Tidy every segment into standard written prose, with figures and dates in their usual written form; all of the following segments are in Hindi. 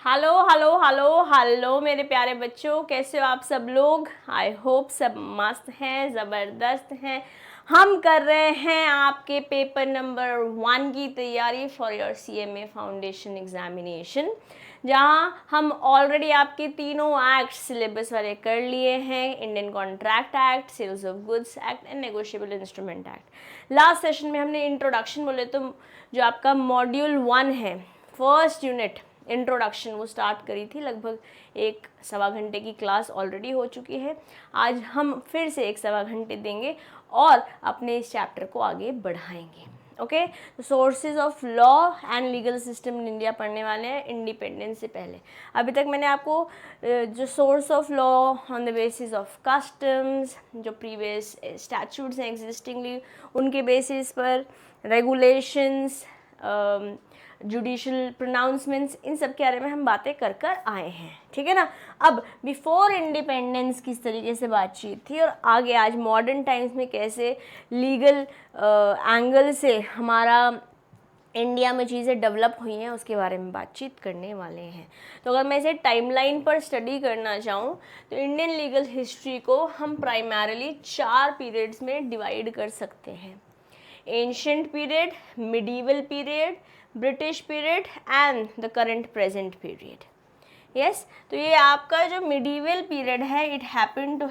हेलो हेलो हेलो हेलो मेरे प्यारे बच्चों, कैसे हो आप सब लोग। आई होप सब मस्त हैं, ज़बरदस्त हैं। हम कर रहे हैं आपके पेपर नंबर 1 की तैयारी for your CMA foundation examination, जहां हम ऑलरेडी आपके तीनों एक्ट सिलेबस वाले कर लिए हैं। Indian contract act, sales of goods act and negotiable instrument act. Last session में हमने इंट्रोडक्शन बोले तो जो आपका मॉड्यूल 1 है, फर्स्ट यूनिट इंट्रोडक्शन, वो स्टार्ट करी थी। लगभग 1-1.25 घंटे की क्लास ऑलरेडी हो चुकी है। आज हम फिर से 1-1.25 घंटे देंगे और अपने इस चैप्टर को आगे बढ़ाएंगे। ओके, तो sources of law and legal system in India पढ़ने वाले हैं इंडिपेंडेंस से पहले। अभी तक मैंने आपको जो source of law on the basis of customs, जो प्रीवियस स्टैट्यूट्स हैं एग्जिस्टिंगली, उनके बेसिस पर रेगुलेशंस, जुडिशल प्रोनाउंसमेंट्स, इन सब के बारे में हम बातें कर कर आए हैं। ठीक है ना। अब बिफोर इंडिपेंडेंस किस तरीके से बातचीत थी और आगे आज मॉडर्न टाइम्स में कैसे लीगल एंगल से हमारा इंडिया में चीज़ें डेवलप हुई हैं, उसके बारे में बातचीत करने वाले हैं। तो अगर मैं इसे टाइमलाइन पर स्टडी करना चाहूँ तो इंडियन लीगल हिस्ट्री को हम प्राइमरली 4 पीरियड्स में डिवाइड कर सकते हैं। Ancient period, medieval period, British period and the current present period. Yes, तो ये आपका जो मिडीवल पीरियड है, it happened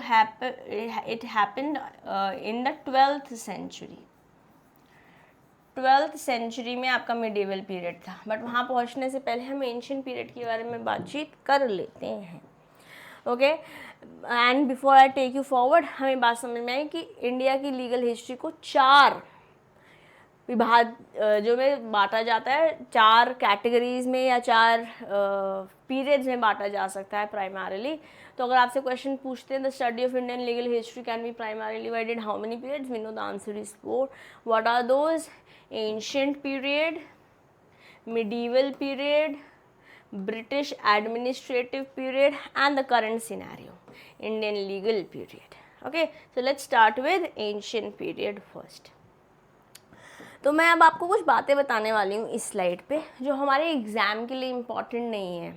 in the 12th century. 12th century में आपका मिडीवल पीरियड था, बट वहाँ पहुँचने से पहले हम एंशिएंट पीरियड के बारे में बातचीत कर लेते हैं। Okay, and before I take you forward, हमें बात समझ में आई कि इंडिया की लीगल हिस्ट्री को 4 विभाग जो में बांटा जाता है, 4 कैटेगरीज में या 4 पीरियड्स में बांटा जा सकता है प्राइमरली। तो अगर आपसे क्वेश्चन पूछते हैं the study of Indian legal history can be primarily divided how many periods, we know the answer is 4. What are those? Ancient period, medieval period, British administrative period and the current scenario, Indian legal period. Okay, so let's start with ancient period first. तो मैं अब आपको कुछ बातें बताने वाली हूँ इस स्लाइड पे जो हमारे एग्ज़ाम के लिए इम्पॉर्टेंट नहीं है,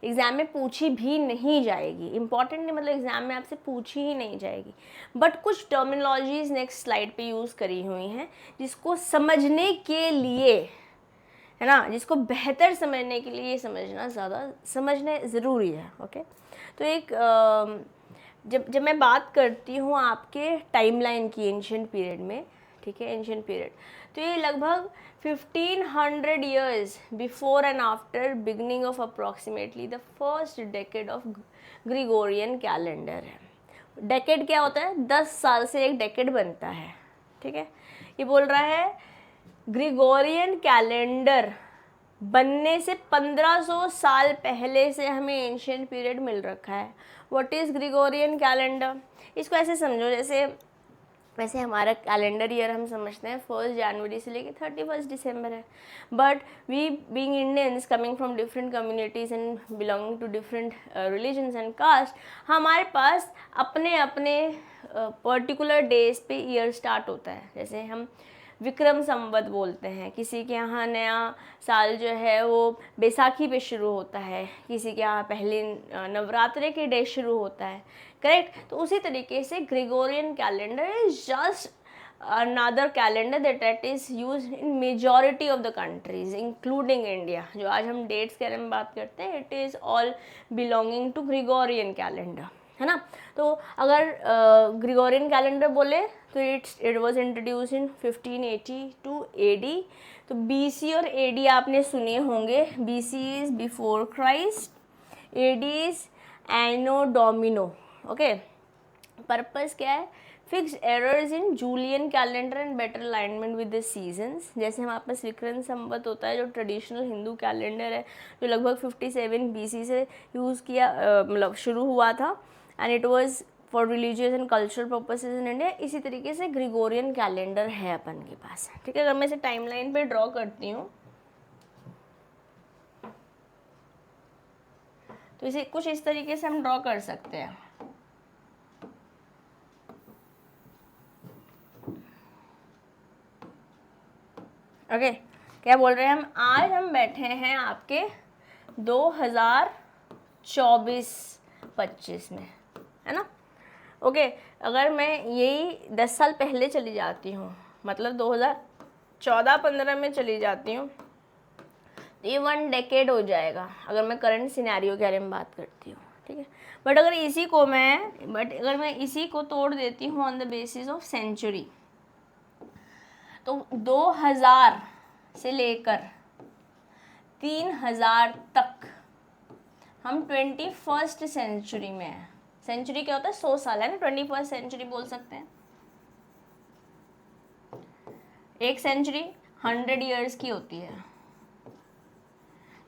एग्ज़ाम में पूछी भी नहीं जाएगी। इम्पॉर्टेंट नहीं मतलब एग्ज़ाम में आपसे पूछी ही नहीं जाएगी, बट कुछ टर्मिनोलॉजीज नेक्स्ट स्लाइड पे यूज़ करी हुई हैं जिसको समझने के लिए, है ना, जिसको बेहतर समझने के लिए ये समझना ज़रूरी है। ओके, तो एक जब मैं बात करती हूँ आपके टाइमलाइन की एंशिएंट पीरियड में, ठीक है, एंशिएंट पीरियड, तो ये लगभग 1500 years before and after beginning of approximately the first decade of Gregorian calendar है। डेकेड क्या होता है? 10 साल से एक डेकेड बनता है। ठीक है, ये बोल रहा है ग्रिगोरियन कैलेंडर बनने से 1500 साल पहले से हमें एंशिएंट पीरियड मिल रखा है। What is Gregorian calendar? इसको ऐसे समझो जैसे वैसे हमारा कैलेंडर ईयर हम समझते हैं 1 जनवरी से लेकर 31 दिसंबर है, but we being Indians coming from different communities and belonging to different religions and caste, हमारे पास अपने अपने पर्टिकुलर डेज पे ईयर स्टार्ट होता है। जैसे हम विक्रम संवत बोलते हैं, किसी के यहाँ नया साल जो है वो बैसाखी पे शुरू होता है, किसी के यहाँ पहले नवरात्रे के डे शुरू होता है, करेक्ट। तो उसी तरीके से Gregorian calendar is just another calendar that is used in majority of the countries including India। जो आज हम डेट्स के बारे में बात करते हैं, it is all belonging to Gregorian calendar, है ना। तो अगर ग्रिगोरियन कैलेंडर बोले तो it was introduce in 1582 AD। तो BC और AD आपने सुने होंगे। BC is before Christ, AD is anno domino. Okay, purpose क्या है? Fix errors in Julian calendar and better alignment with the seasons. जैसे हमारे पास विक्रम संवत होता है जो ट्रेडिशनल हिंदू कैलेंडर है, जो लगभग 57 BC से यूज़ किया मतलब शुरू हुआ था, and it was for religious and cultural purposes in India. इसी तरीके से ग्रिगोरियन कैलेंडर है अपन के पास। ठीक है, अगर मैं इसे टाइमलाइन पे ड्रॉ करती हूँ तो इसे कुछ इस तरीके से हम ड्रॉ कर सकते हैं। ओके, क्या बोल रहे हैं हम? आज हम बैठे हैं आपके 2024-25 में, है ना। ओके, अगर मैं यही 10 साल पहले चली जाती हूँ, मतलब 2014-15 में चली जाती हूँ, तो ये 1 डेकेड हो जाएगा अगर मैं करंट सिनेरियो के बारे में बात करती हूँ, ठीक है। बट अगर इसी को तोड़ देती हूँ on the basis of century, तो 2000 से लेकर 3000 तक हम 21st सेंचुरी में हैं। सेंचुरी क्या होता है, 100 साल, है ना, 21st सेंचुरी बोल सकते हैं। एक सेंचुरी 100 ईयर्स की होती है।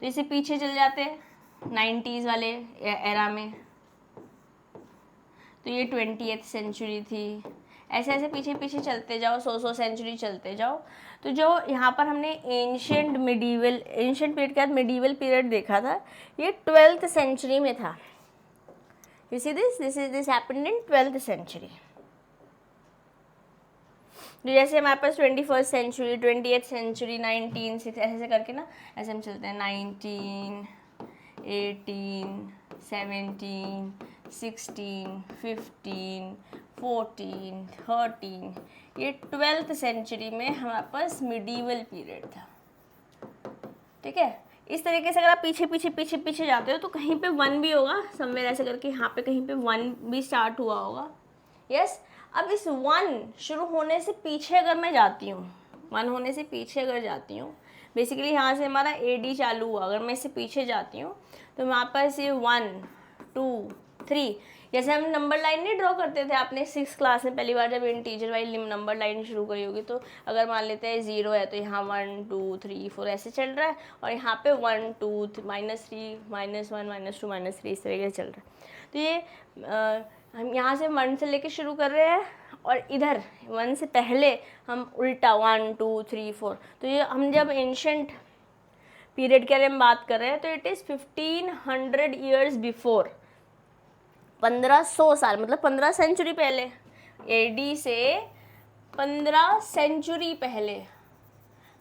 तो इसे पीछे चल जाते हैं 90s वाले एरा में, तो ये 20th सेंचुरी थी। ऐसे ऐसे पीछे पीछे चलते जाओ, 100 सेंचुरी चलते जाओ। तो जो यहाँ पर हमने एंशियंट पीरियड के बाद मिडीवल पीरियड देखा था, ये 12th सेंचुरी में था। You see this happened in 12th century. तो जैसे हमारे पास 21st सेंचुरी, 20th सेंचुरी, 19 ऐसे करके ना, ऐसे हम चलते हैं 19, 18, 17, 16, 15, 14, 13, ये 12th सेंचुरी में हमारे पास मिडीवल पीरियड था, ठीक है। इस तरीके से अगर आप पीछे पीछे पीछे पीछे जाते हो तो कहीं पे 1 भी होगा, समवेयर ऐसे करके यहाँ पे कहीं पे 1 भी स्टार्ट हुआ होगा, यस। अब इस 1 शुरू होने से पीछे अगर मैं जाती हूँ, 1 होने से पीछे अगर जाती हूँ, बेसिकली यहाँ से हमारा AD चालू हुआ, अगर मैं इससे पीछे जाती हूँ तो वहाँ पर ये 1, 2, 3, जैसे हम नंबर लाइन नहीं ड्रॉ करते थे, आपने 6th क्लास में पहली बार जब इंटीजर वाली नंबर लाइन शुरू करी होगी, तो अगर मान लेते हैं 0 है तो यहाँ 1, 2, 3, 4 ऐसे चल रहा है, और यहाँ पे 1, 2, -3, -1, -2, -3 इस तरीके से चल रहा है। तो ये हम यहाँ से 1 से लेके शुरू कर रहे हैं, और इधर 1 से पहले हम उल्टा 1, 2, 3, 4। तो ये हम जब एंशियंट पीरियड के बारे में बात कर रहे हैं तो इट इज़ 1500 ईयर्स बिफोर, 1500 साल, मतलब 15 सेंचुरी पहले, AD से 15 सेंचुरी पहले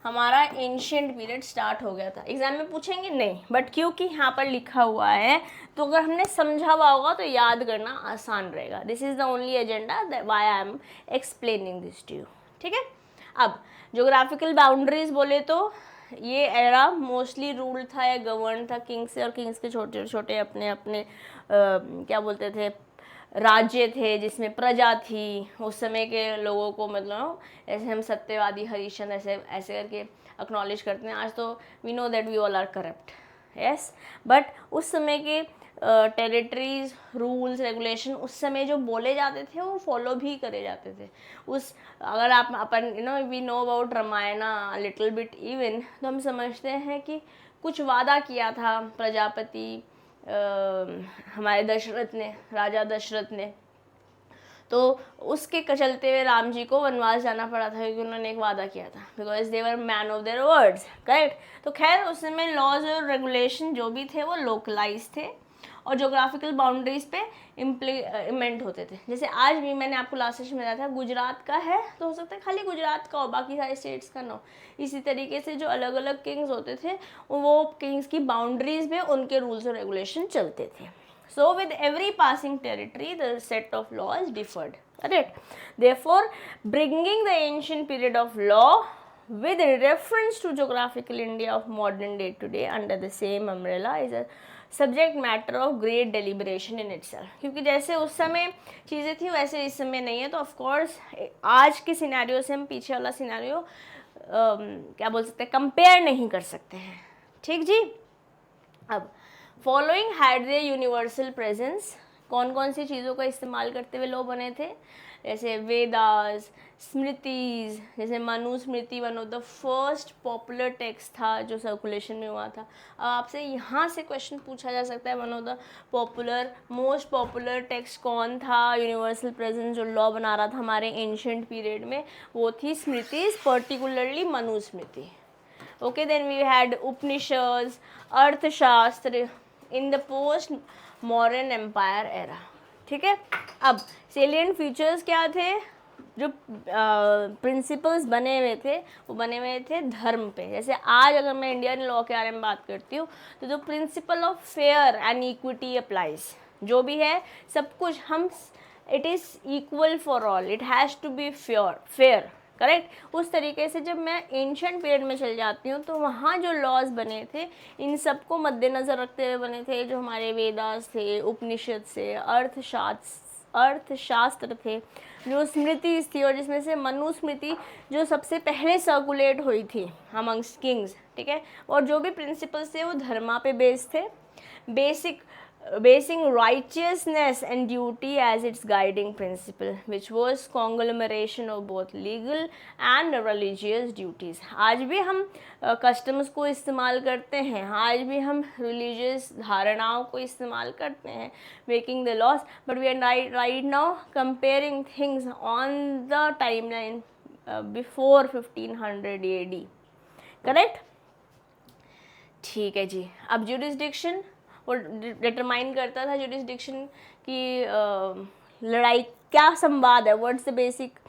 हमारा एंशियंट पीरियड स्टार्ट हो गया था। एग्जाम में पूछेंगे नहीं, बट क्योंकि यहाँ पर लिखा हुआ है तो अगर हमने समझा हुआ होगा तो याद करना आसान रहेगा। This is the only agenda why I am explaining this to you, ठीक है। अब ज्योग्राफिकल बाउंड्रीज बोले तो ये एरा मोस्टली रूल था या गवर्न था किंग्स से, और किंग्स के छोटे छोटे अपने अपने क्या बोलते थे, राज्य थे जिसमें प्रजा थी। उस समय के लोगों को, मतलब ऐसे हम सत्यवादी, हरिश्चंद्र ऐसे ऐसे करके एक्नॉलेज करते हैं। आज तो we know that we all are corrupt, yes, but उस समय के टेरिटरीज, रूल्स, रेगुलेशन उस समय जो बोले जाते थे वो फॉलो भी करे जाते थे। अगर आप अपन we know about Ramayana little bit even, तो हम समझते हैं कि कुछ वादा किया था प्रजापति हमारे दशरथ ने, राजा दशरथ ने, तो उसके चलते हुए राम जी को वनवास जाना पड़ा था, क्योंकि उन्होंने एक वादा किया था, because they were man of their words, correct. तो खैर उस समय लॉज और रेगुलेशन जो भी थे वो लोकलाइज थे और जोग्राफिकल बाउंड्रीज पे इम्प्लीमेंट होते थे। जैसे आज भी मैंने आपको लास्ट सेशन में बताया था, गुजरात का है तो हो सकता है खाली गुजरात का हो, बाकी सारे स्टेट्स का ना हो। इसी तरीके से जो अलग अलग किंग्स होते थे वो किंग्स की बाउंड्रीज में उनके रूल्स और रेगुलेशन चलते थे। So with every passing territory, the set of laws differed. Correct. Therefore, bringing the ancient period of law with reference to geographical India of modern day today under the same umbrella is a subject matter of great deliberation in itself. क्योंकि जैसे उस समय चीज़ें थी वैसे इस समय नहीं है, तो ऑफ कोर्स आज के सिनेरियो से हम पीछे वाला सिनेरियो क्या बोल सकते हैं, कंपेयर नहीं कर सकते हैं, ठीक जी। अब following had they universal presence, कौन कौन सी चीज़ों का इस्तेमाल करते हुए लॉ बने थे, जैसे वेदास, स्मृतिज, जैसे Manusmriti one of the first popular text था जो सर्कुलेशन में हुआ था। अब आपसे यहाँ से क्वेश्चन पूछा जा सकता है, one of the most popular text कौन था यूनिवर्सल प्रेजेंस जो लॉ बना रहा था हमारे एंशिएंट पीरियड में, वो थी Smritis, particularly Manusmriti. Okay, then we had Upanishad, Arthashastra in the post modern empire era, ठीक है। अब सेलिएंट फीचर्स क्या थे, जो प्रिंसिपल्स बने हुए थे वो बने हुए थे धर्म पे। जैसे आज अगर मैं इंडियन लॉ के बारे में बात करती हूँ तो जो principle of fair and equity applies, जो भी है सब कुछ हम, it is equal for all, it has to be fair, correct. उस तरीके से जब मैं एंशिएंट पीरियड में चल जाती हूँ तो वहाँ जो लॉज बने थे इन सबको मद्देनज़र रखते हुए बने थे, जो हमारे वेदास थे, उपनिषद से, अर्थशास्त्र थे, जो स्मृति थी, और जिसमें से मनुस्मृति जो सबसे पहले सर्कुलेट हुई थी अमंग्स किंग्स, ठीक है। और जो भी प्रिंसिपल्स थे वो धर्मा पे बेस्ड थे, basing righteousness and duty as its guiding principle, which was conglomeration of both legal and religious duties. आज भी हम कस्टम्स को इस्तेमाल करते हैं, आज भी हम रिलीजियस धारणाओं को इस्तेमाल करते हैं, making the loss, but we are right now comparing things on the timeline before 1500 AD, correct. ठीक है जी। अब जुरिस्डिक्शन वो डिटरमाइन करता था जुरिस्डिक्शन की लड़ाई क्या संवाद है, what's the basic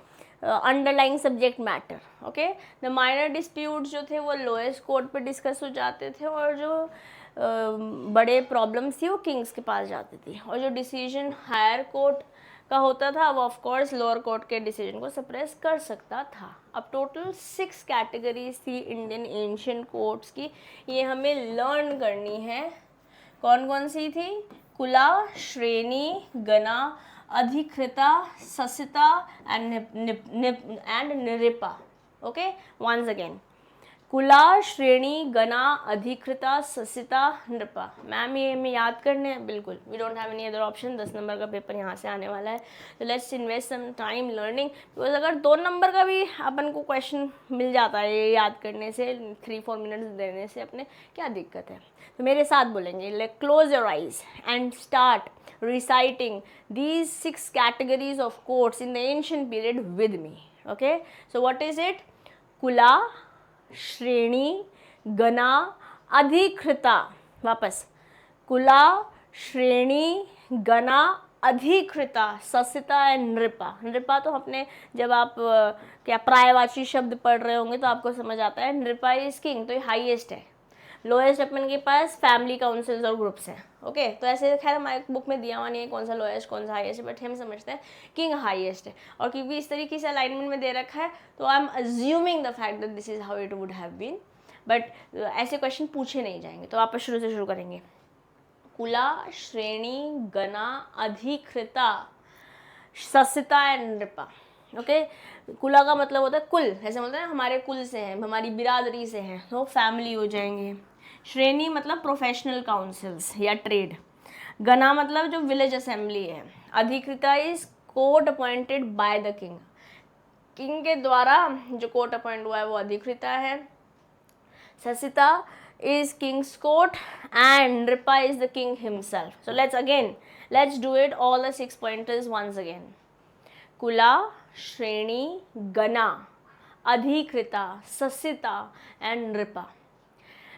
underlying subject matter, okay. The minor disputes जो थे वो लोएस्ट कोर्ट पे डिस्कस हो जाते थे, और जो बड़े प्रॉब्लम्स थी वो किंग्स के पास जाती थी, और जो डिसीजन हायर कोर्ट का होता था वो ऑफ कोर्स लोअर कोर्ट के डिसीजन को सप्रेस कर सकता था। अब टोटल 6 कैटेगरीज थी इंडियन एंशिएंट कोर्ट्स की, ये हमें लर्न करनी है। कौन कौन सी थी? कुला, श्रेणी, गणा, अधिकृता, ससिता एंड निरिपा। ओके, वंस अगेन, कुला, श्रेणी, गणा, अधिकृता, ससिता, नृपा। मैम ये हमें याद करने हैं? बिल्कुल, we don't have any other option. 10 number का पेपर यहाँ से आने वाला है, तो let's invest some time learning, because अगर 2 नंबर का भी अपन को क्वेश्चन मिल जाता है ये याद करने से, 3-4 मिनट्स देने से, अपने क्या दिक्कत है। तो मेरे साथ बोलेंगे, let close your eyes and start reciting these 6 categories of courts in the ancient period with me. Okay, so what is it? Kula, श्रेणी, गणा, अधिकृता। वापस, कुला, श्रेणी, गणा, अधिकृता, ससिता एंड नृपा। नृपा तो अपने जब आप क्या पर्यायवाची शब्द पढ़ रहे होंगे तो आपको समझ आता है, नृपा इज किंग, तो ये हाईएस्ट है। लोएस्ट अपन के पास फैमिली काउंसिल्स और ग्रुप्स हैं, ओके। तो ऐसे खैर हमारे बुक में दिया हुआ नहीं है कौन सा लोएस्ट कौन सा हाईएस्ट है, बट हम समझते हैं किंग हाईएस्ट है, और क्योंकि इस तरीके से अलाइनमेंट में दे रखा है तो I am assuming the fact that this is how it would have been, but ऐसे क्वेश्चन पूछे नहीं जाएंगे। तो वापस शुरू से शुरू करेंगे। कुला, श्रेणी, गणा, अधिकृता, ससिता एंड नृपा। ओके, कुला का मतलब होता है कुल, ऐसे बोलते हैं हमारे कुल से हैं, हमारी बिरादरी से हैं, तो फैमिली हो जाएंगे। श्रेणी मतलब प्रोफेशनल काउंसिल्स या ट्रेड। गणा मतलब जो विलेज असेंबली है। Adhikrita is court appointed by the king, king के द्वारा जो कोर्ट अपॉइंट हुआ है वो अधिकृता है। ससिता is king's court and Nripa is the king himself. So let's do it all the 6 pointers once again. Kula, श्रेणी, गणा, अधिकृता, ससिता एंड नृपा।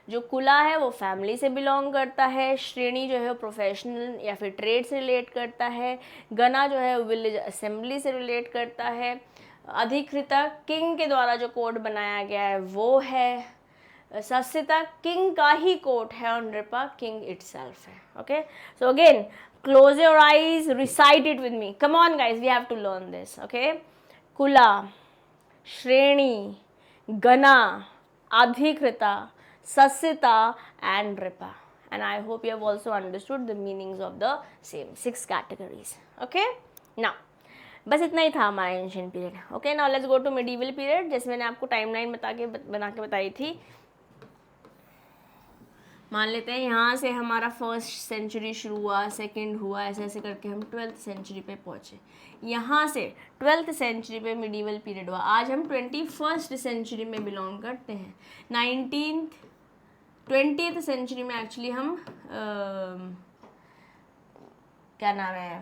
जो कुला है वो फैमिली से बिलोंग करता है, श्रेणी जो है वो प्रोफेशनल या फिर ट्रेड से रिलेट करता है, गणा जो है वो विलेज असेंबली से रिलेट करता है, अधिकृता किंग के द्वारा जो कोर्ट बनाया गया है वो है, ससिता किंग का ही कोर्ट है, और नृपा किंग इटसेल्फ है। Okay, so again close your eyes, recite it with me, come on guys, we have to learn this. Okay, कुला, श्रेणी, गणा, अधिकृता, ससिता and Nripa, and I hope you have also understood the meanings of the same 6 categories. Okay, now बस इतना ही था हमारा ancient period. Okay, now let's go to medieval period, जैसे मैंने आपको टाइमलाइन बना के बताई थी। मान लेते हैं यहाँ से हमारा 1st सेंचुरी शुरू हुआ, 2nd हुआ, ऐसे ऐसे करके हम 12th सेंचुरी पे पहुँचे। यहाँ से 12th सेंचुरी पे मिडीवल पीरियड हुआ। आज हम 21st सेंचुरी में बिलोंग करते हैं। 20th सेंचुरी में एक्चुअली हम क्या नाम है,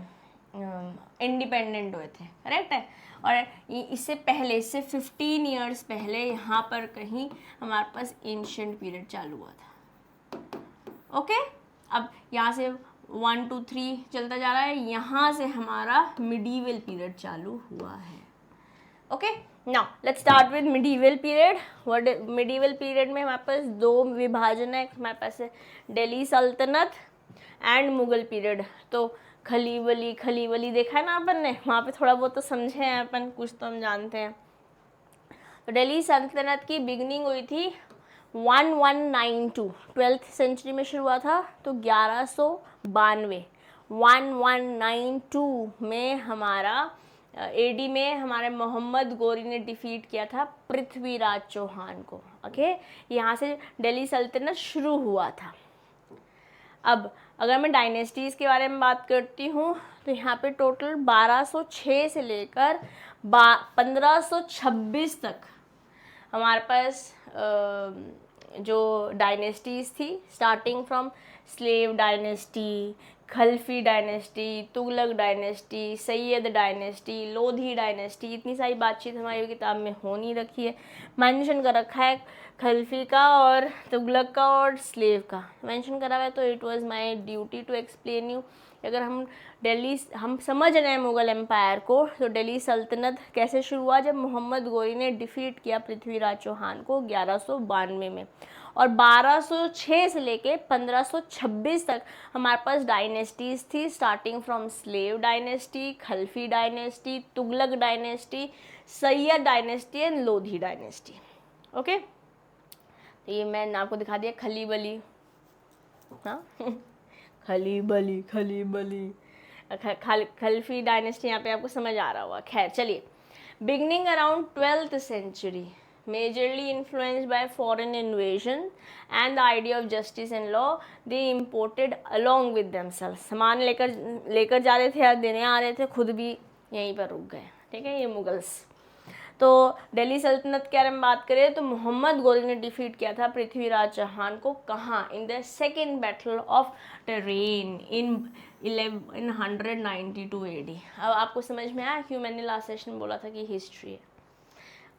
इंडिपेंडेंट हुए थे, करेक्ट है। और इससे पहले, इससे 15 ईयर्स पहले यहाँ पर कहीं हमारे पास एंशिएंट पीरियड चालू हुआ था। ओके, अब यहाँ से 1 2 3 चलता जा रहा है, यहाँ से हमारा मिडीवल पीरियड चालू हुआ है। Okay, now let's start with medieval period. What medieval period में हमारे पास दो विभाजन है. हमारे पास है दिल्ली सल्तनत एंड मुगल पीरियड. तो खलीवली देखा है ना अपन ने, वहाँ पे थोड़ा बहुत तो समझे हैं अपन, कुछ तो हम जानते हैं. तो दिल्ली सल्तनत की बिगनिंग हुई थी 1192, 12th सेंचुरी में शुरू हुआ था. तो 1192 में हमारा एडी में हमारे मोहम्मद गोरी ने डिफीट किया था पृथ्वीराज चौहान को. ओके, यहाँ से दिल्ली सल्तनत शुरू हुआ था. अब अगर मैं डायनेस्टीज़ के बारे में बात करती हूँ तो यहाँ पे टोटल 1206 से लेकर 1526 तक हमारे पास जो डायनेस्टीज़ थी, starting from slave dynasty, Khalji dynasty, Tughlaq dynasty, Sayyid dynasty, Lodi dynasty. इतनी सारी बातचीत हमारी किताब में हो नहीं रखी है. मेंशन कर रखा है खल्फी का और तुगलक का और स्लेव का मेंशन करा हुआ है. तो it was my duty to explain you. अगर हम समझ रहे हैं मुग़ल एम्पायर को, तो दिल्ली सल्तनत कैसे शुरू हुआ, जब मोहम्मद गोरी ने डिफीट किया पृथ्वीराज चौहान को 1192 में. और 1206 से लेके 1526 तक हमारे पास डायनेस्टीज़ थी, starting from slave dynasty, Khalji dynasty, Tughlaq dynasty, Sayyid dynasty and Lodi dynasty. Okay, तो ये मैंने आपको दिखा दिया खलीबली. हाँ खलीबली खल्फी डायनेस्टी यहाँ पे आपको समझ आ रहा होगा. खैर चलिए, beginning around 12th century, majorly influenced by foreign invasion and the idea of justice and law, they imported along with themselves. सामान लेकर जा रहे थे या देने आ रहे थे, खुद भी यहीं पर रुक गए. ठीक है, ये मुगल्स. तो दिल्ली सल्तनत के बारे में बात करें तो मोहम्मद गोरी ने डिफीट किया था पृथ्वीराज चौहान को. कहाँ? In the second battle of train in 1192 AD. अब आपको समझ में आया क्यों मैंने लास्ट सेशन बोला था कि हिस्ट्री है,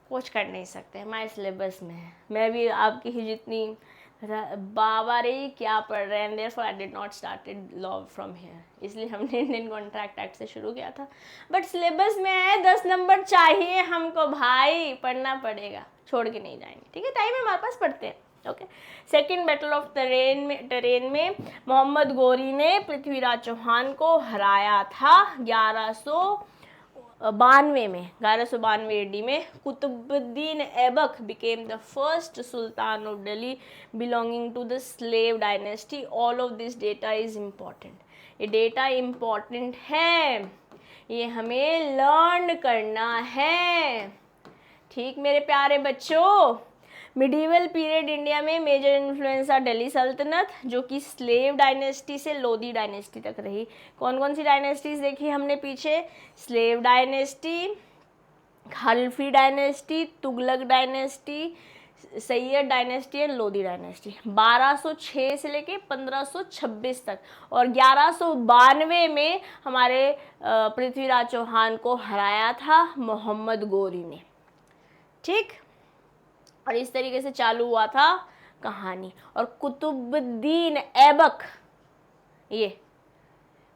कुछ कर नहीं सकते, हमारे सिलेबस में है. मैं भी आपकी ही जितनी बाबा रे क्या पढ़ रहे हैं, therefore I did not started law from here. इसलिए हमने इंडियन कॉन्ट्रैक्ट एक्ट से शुरू किया था. बट सिलेबस में है, 10 नंबर चाहिए हमको भाई, पढ़ना पड़ेगा, छोड़ के नहीं जाएंगे. ठीक है, टाइम हमारे पास पढ़ते हैं. Okay, second battle of train में मोहम्मद गोरी ने पृथ्वीराज चौहान को हराया था 1192 AD में. Qutbuddin Aibak became the first sultan of Delhi belonging to the slave dynasty. All of this data is important. ये डेटा इम्पॉर्टेंट है, ये हमें लर्न करना है. ठीक मेरे प्यारे बच्चों, मिडीवल पीरियड इंडिया में मेजर इन्फ्लुएंस था दिल्ली सल्तनत, जो कि स्लेव डायनेस्टी से लोधी डायनेस्टी तक रही. कौन कौन सी डायनेस्टीज देखी हमने पीछे? Slave dynasty, Khalji dynasty, Tughlaq dynasty, Sayyid dynasty and Lodi dynasty. 1206 से लेके 1526 तक. और 1192 में हमारे पृथ्वीराज चौहान को हराया था मोहम्मद गोरी ने. ठीक, और इस तरीके से चालू हुआ था कहानी. और कुतुबुद्दीन ऐबक ये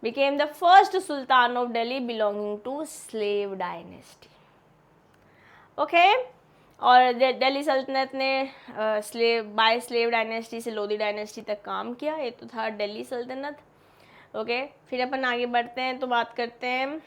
became the first sultan of Delhi belonging to slave dynasty. Okay, और दिल्ली सल्तनत ने स्लेव डायनेस्टी से लोधी डायनेस्टी तक काम किया. ये तो था दिल्ली सल्तनत. ओके, फिर अपन आगे बढ़ते हैं तो बात करते हैं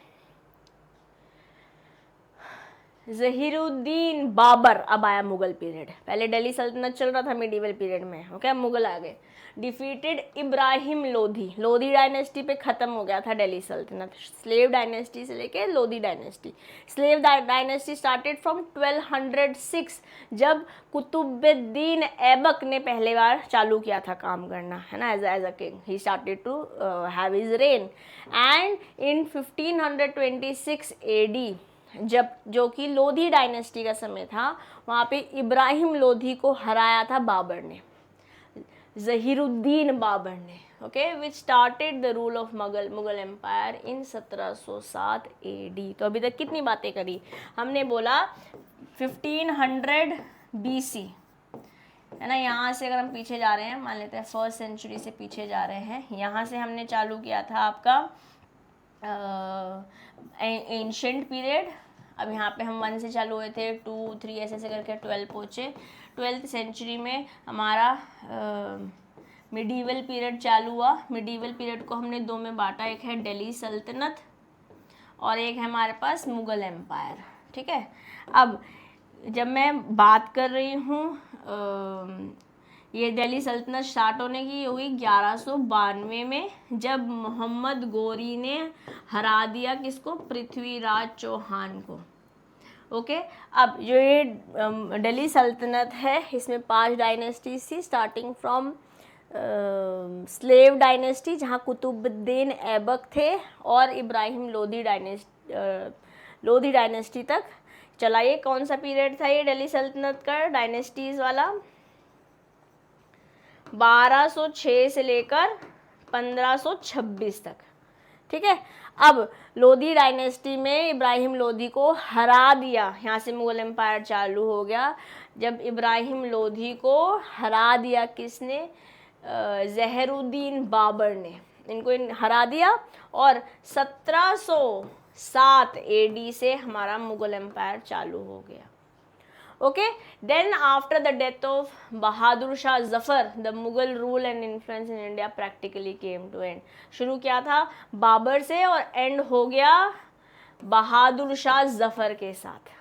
ज़हीरुद्दीन बाबर. अब आया मुगल पीरियड. पहले दिल्ली सल्तनत चल रहा था मिडीवल पीरियड में. ओके, मुगल आ गए. डिफीटेड इब्राहिम लोधी डायनेस्टी पे ख़त्म हो गया था दिल्ली सल्तनत. स्लेव डायनेस्टी से लेके Lodhi dynasty. Slave dynasty started from 1206, जब कुतुबुद्दीन ऐबक ने पहले बार चालू किया था काम करना, है ना, as a king. He started to have his reign. And in 1526 AD, जब जो कि लोधी डायनेस्टी का समय था, वहाँ पे इब्राहिम लोधी को हराया था बाबर ने, ज़हीरुद्दीन बाबर ने. Okay, which started the rule of Mughal empire in 1707 AD. तो अभी तक कितनी बातें करी हमने? बोला 1500 BC, है ना. यहाँ से अगर हम पीछे जा रहे हैं, मान लेते हैं 1st सेंचुरी से पीछे जा रहे हैं, यहाँ से हमने चालू किया था आपका एंशिएंट पीरियड. अब यहाँ पे हम 1 से चालू हुए थे, 2, 3 ऐसे ऐसे करके 12 पहुँचे। 12th सेंचुरी में हमारा मिडीवल पीरियड चालू हुआ। मिडीवल पीरियड को हमने दो में बांटा, एक है दिल्ली सल्तनत और एक है हमारे पास मुग़ल एम्पायर। ठीक है, अब जब मैं बात कर रही हूँ ये दिल्ली सल्तनत स्टार्ट होने की हुई 1192 में, जब मोहम्मद गोरी ने हरा दिया किसको, पृथ्वीराज चौहान को। ओके, अब जो ये दिल्ली सल्तनत है इसमें 5 डायनेस्टीज थी, स्टार्टिंग फ्रॉम स्लेव डायनेस्टी जहाँ कुतुबुद्दीन ऐबक थे, और इब्राहिम लोधी डायनेस्टी तक चला। ये कौन सा पीरियड था ये दिल्ली सल्तनत का डायनेस्टीज वाला, 1206 से लेकर 1526 तक। ठीक है, अब लोधी डायनेस्टी में इब्राहिम लोधी को हरा दिया, यहाँ से मुग़ल एम्पायर चालू हो गया। जब इब्राहिम लोधी को हरा दिया किसने, ज़हरुद्दीन बाबर ने इनको हरा दिया, और 1707 AD से हमारा मुग़ल एम्पायर चालू हो गया। Okay, then after the death of Bahadur Shah Zafar the Mughal rule and influence in India practically came to end. शुरू किया था बाबर से और एंड हो गया बहादुर शाह जफ़र के साथ।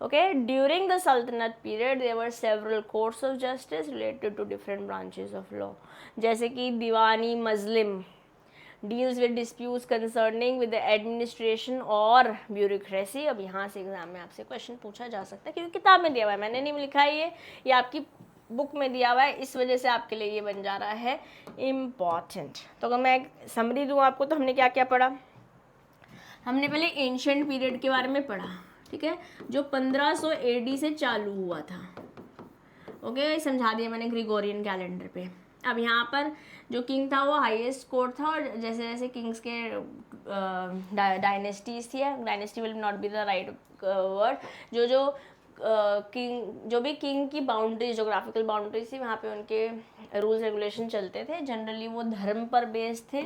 Okay, during the Sultanate period there were several courts of justice related to different branches of law, जैसे कि दीवानी मजलिम deals with disputes concerning with the administration और bureaucracy। अब यहाँ से एग्जाम में आपसे क्वेश्चन पूछा जा सकता है क्योंकि किताब में दिया हुआ है, मैंने नहीं लिखा है, ये आपकी बुक में दिया हुआ है, इस वजह से आपके लिए ये बन जा रहा है इम्पॉर्टेंट। तो अगर मैं एक समरी दूँ आपको, तो हमने क्या क्या पढ़ा, हमने पहले एंशिएंट पीरियड के बारे में पढ़ा। ठीक है, जो 1500 AD से चालू हुआ था। ओके, समझा दिया मैंने ग्रिगोरियन कैलेंडर पे। अब यहाँ पर जो किंग था वो हाईएस्ट कोर्ट था, और जैसे जैसे किंग्स के डायनेस्टीज थी, dynasty will not be the right word, जो भी किंग की बाउंड्री, जोग्राफिकल बाउंड्रीज थी, वहाँ पे उनके रूल्स रेगुलेशन चलते थे। जनरली वो धर्म पर बेस्ड थे,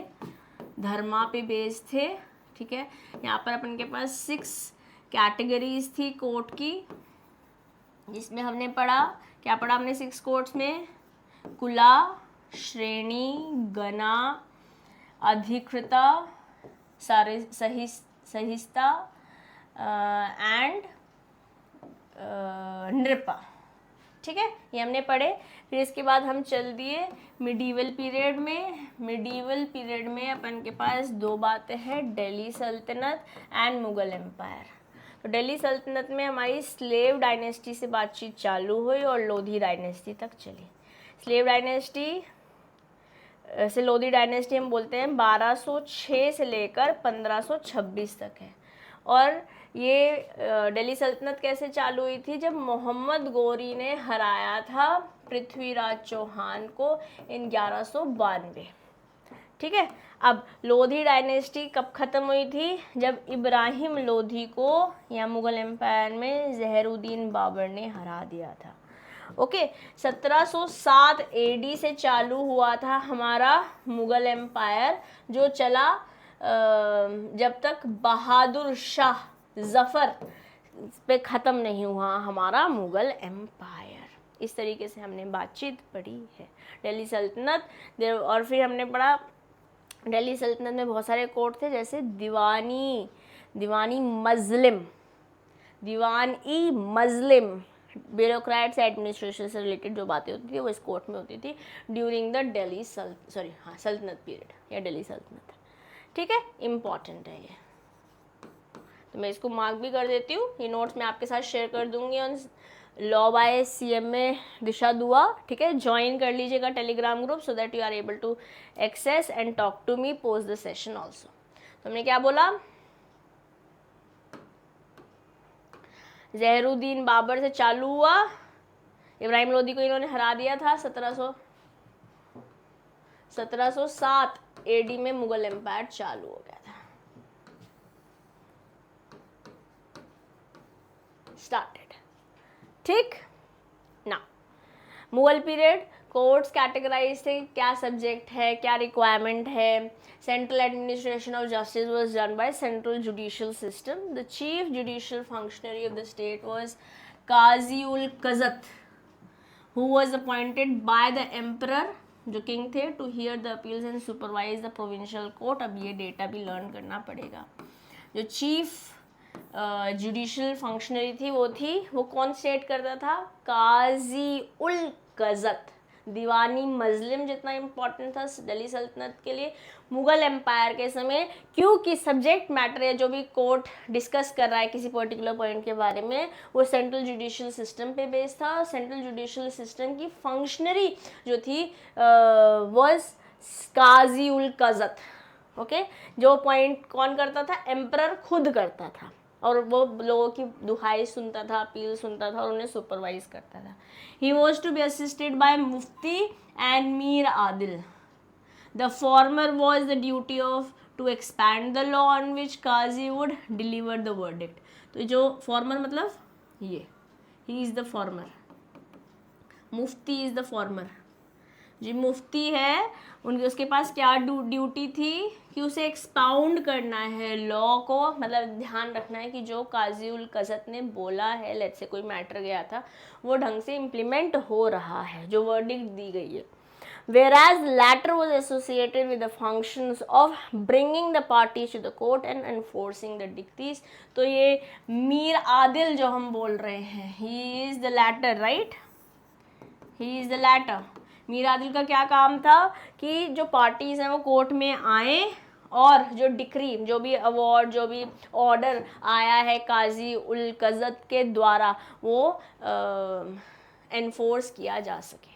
धर्मा पे बेस्ड थे। ठीक है, यहाँ पर अपन के पास 6 कैटेगरीज थी कोर्ट की, जिसमें हमने पढ़ा, क्या पढ़ा हमने 6 कोर्ट्स में, कुला, श्रेणी, गणा, अधिकृता, सहिष्ता एंड नृपा। ठीक है, ये हमने पढ़े। फिर इसके बाद हम चल दिए मिडीवल पीरियड में। मिडीवल पीरियड में अपन के पास 2 बातें हैं, दिल्ली सल्तनत एंड मुग़ल एम्पायर। तो दिल्ली सल्तनत में हमारी स्लेव डायनेस्टी से बातचीत चालू हुई और लोधी डायनेस्टी तक चली। स्लेव डायनेस्टी से लोधी डायनेस्टी हम बोलते हैं 1206 से लेकर 1526 तक है। और ये दिल्ली सल्तनत कैसे चालू हुई थी, जब मोहम्मद गोरी ने हराया था पृथ्वीराज चौहान को इन 1192। ठीक है, अब लोधी डायनेस्टी कब ख़त्म हुई थी, जब इब्राहिम लोधी को या मुग़ल एम्पायर में ज़हरुद्दीन बाबर ने हरा दिया था। ओके, 1707 AD से चालू हुआ था हमारा मुग़ल एम्पायर, जो चला जब तक बहादुर शाह जफ़र पे ख़त्म नहीं हुआ हमारा मुग़ल एम्पायर। इस तरीके से हमने बातचीत पढ़ी है दिल्ली सल्तनत। और फिर हमने पढ़ा दिल्ली सल्तनत में बहुत सारे कोर्ट थे, जैसे दीवानी मजलिम, ब्यूरोक्रेट्स एडमिनिस्ट्रेशन से रिलेटेड जो बातें होती थी वो इस कोर्ट में होती थी ड्यूरिंग द सल्तनत पीरियड या दिल्ली सल्तनत। ठीक है, इम्पॉर्टेंट है ये, तो मैं इसको मार्क भी कर देती हूँ। ये नोट्स मैं आपके साथ शेयर कर दूंगी on law by CMA Disha Dua. ठीक है, ज्वाइन कर लीजिएगा Telegram group so that you are able to access and talk to me post the session also. तो हमने क्या बोला, ज़हरुद्दीन बाबर से चालू हुआ, इब्राहिम लोधी को इन्होंने हरा दिया था 1707 AD में मुग़ल एम्पायर चालू हो गया था। स्टार्टेड। ठीक ना, मुग़ल पीरियड कोर्ट्स कैटेगराइज थे, क्या सब्जेक्ट है, क्या रिक्वायरमेंट है. Central administration of justice was done by central judicial system. The chief judicial functionary of the state was Qazi ul Quzat, who was appointed by the emperor, जो किंग थे, to hear the appeals and supervise the provincial court. अब ये डेटा भी लर्न करना पड़ेगा. जो चीफ जुडिशियल फंक्शनरी थी वो कौन स्टेट करता था? काजी उल कज़त. दीवानी मजलिम जितना इम्पोर्टेंट था दिल्ली सल्तनत के लिए मुग़ल एम्पायर के समय, क्योंकि सब्जेक्ट मैटर है जो भी कोर्ट डिस्कस कर रहा है किसी पर्टिकुलर पॉइंट के बारे में, वो सेंट्रल जुडिशियल सिस्टम पे बेस्ड था. सेंट्रल जुडिशियल सिस्टम की फंक्शनरी जो थी वाज काजी उल कज़त. ओके, जो पॉइंट कौन करता था? एम्परर खुद करता था, और वो लोगों की दुहाई सुनता था, अपील सुनता था और उन्हें सुपरवाइज करता था. He was to be assisted by Mufti and Mir Adil. The former was the duty of to expand the law on which Qazi would deliver the verdict. तो जो फॉर्मर मतलब ये, he is the former, Mufti is the former. जो मुफ्ती है उनके उसके पास क्या ड्यूटी थी कि उसे एक्सपाउंड करना है लॉ को, मतलब ध्यान रखना है कि जो काजी उल कज़त ने बोला है, लेट्स से कोई मैटर गया था, वो ढंग से इम्प्लीमेंट हो रहा है, जो वर्डिक्ट दी गई है. Whereas latter was associated with the functions of bringing the parties to the court and enforcing the dictees. तो ये मीर आदिल जो हम बोल रहे हैं, he is the latter, right? He is the latter. Mir Adil का क्या काम था कि जो पार्टीज हैं वो कोर्ट में आए और जो डिक्री, जो भी अवार्ड, जो भी ऑर्डर आया है काजी उल कज़त के द्वारा, वो एनफोर्स किया जा सके.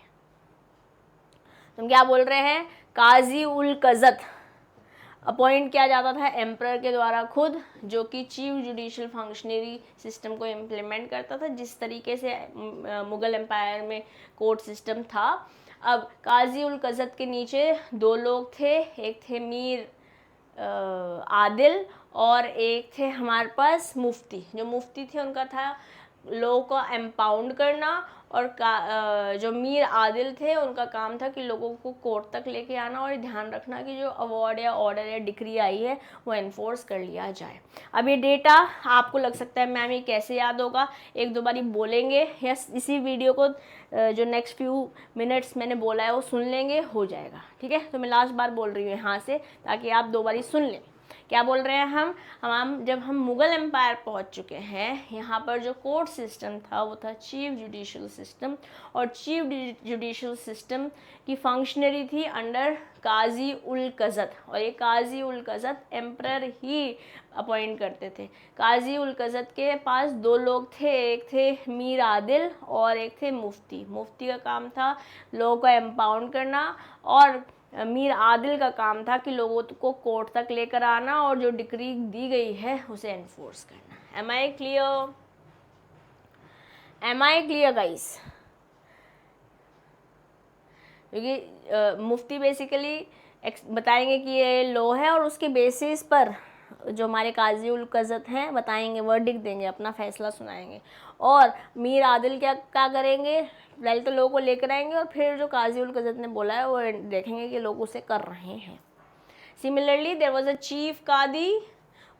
तुम क्या बोल रहे हैं? काजी उल कज़त अपॉइंट किया जाता था एम्परर के द्वारा खुद, जो कि चीफ जुडिशियल फंक्शनरी सिस्टम को इम्प्लीमेंट करता था, जिस तरीके से मुग़ल एम्पायर में कोर्ट सिस्टम था. अब काजी उल कज़त के नीचे दो लोग थे, एक थे मीर आदिल और एक थे हमारे पास मुफ्ती. जो मुफ्ती थे उनका था लोगों को एम्पाउंड करना, और जो मीर आदिल थे उनका काम था कि लोगों को कोर्ट तक लेके आना और ध्यान रखना कि जो अवार्ड या ऑर्डर या डिक्री आई है वो एनफोर्स कर लिया जाए. अब ये डेटा आपको लग सकता है मैम ये कैसे याद होगा, एक दो बारी बोलेंगे या इसी वीडियो को जो नेक्स्ट फ्यू मिनट्स मैंने बोला है वो सुन लेंगे, हो जाएगा. ठीक है, तो मैं लास्ट बार बोल रही हूँ यहाँ से ताकि आप दो बारी सुन लें. क्या बोल रहे हैं हम जब हम मुग़ल एम्पायर पहुंच चुके हैं, यहाँ पर जो कोर्ट सिस्टम था वो था चीफ जुडिशियल सिस्टम, और चीफ जुडिशियल सिस्टम की फंक्शनरी थी अंडर काजी उल कज़त, और ये काजी उल कज़त एम्परर ही अपॉइंट करते थे. काजी उल कज़त के पास दो लोग थे, एक थे मीर आदिल और एक थे मुफ्ती. मुफ्ती का काम था लोगों को एम्पाउंड करना, और मीर आदिल का काम था कि लोगों को कोर्ट तक लेकर आना और जो डिक्री दी गई है उसे एनफोर्स करना. Am I clear? Am I clear guys? क्योंकि मुफ्ती बेसिकली बताएंगे कि ये लॉ है और उसके बेसिस पर जो हमारे काजी उल कज़त हैं बताएंगे, वर्डिक्ट देंगे, अपना फैसला सुनाएंगे. और मीर आदिल क्या करेंगे? पहले तो लोगों को लेकर आएंगे और फिर जो काजी उल कज़त ने बोला है वो देखेंगे कि लोग उसे कर रहे हैं. Similarly there was a chief Qadi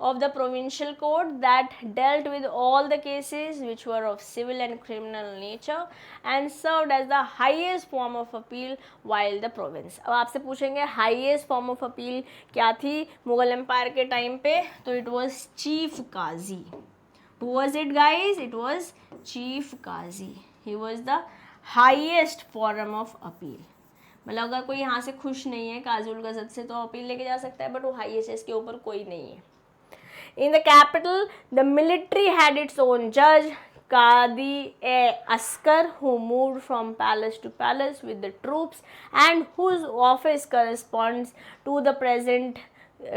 of the provincial court that dealt with all the cases which were of civil and criminal nature and served as the highest form of appeal while the province. अब आपसे पूछेंगे highest form of appeal क्या थी मुग़ल एम्पायर के टाइम पे? तो it was chief Qazi. Who was it guys? It was chief Qazi. He was the highest forum of appeal. मतलब अगर कोई यहाँ से खुश नहीं है काजी उल कज़त से तो अपील लेके जा सकता है, बट वो हाईएस्ट है, इसके ऊपर कोई नहीं है. In the capital, the military had its own judge, Qadi-e-Askar, who moved from palace to palace with the troops and whose office corresponds to the present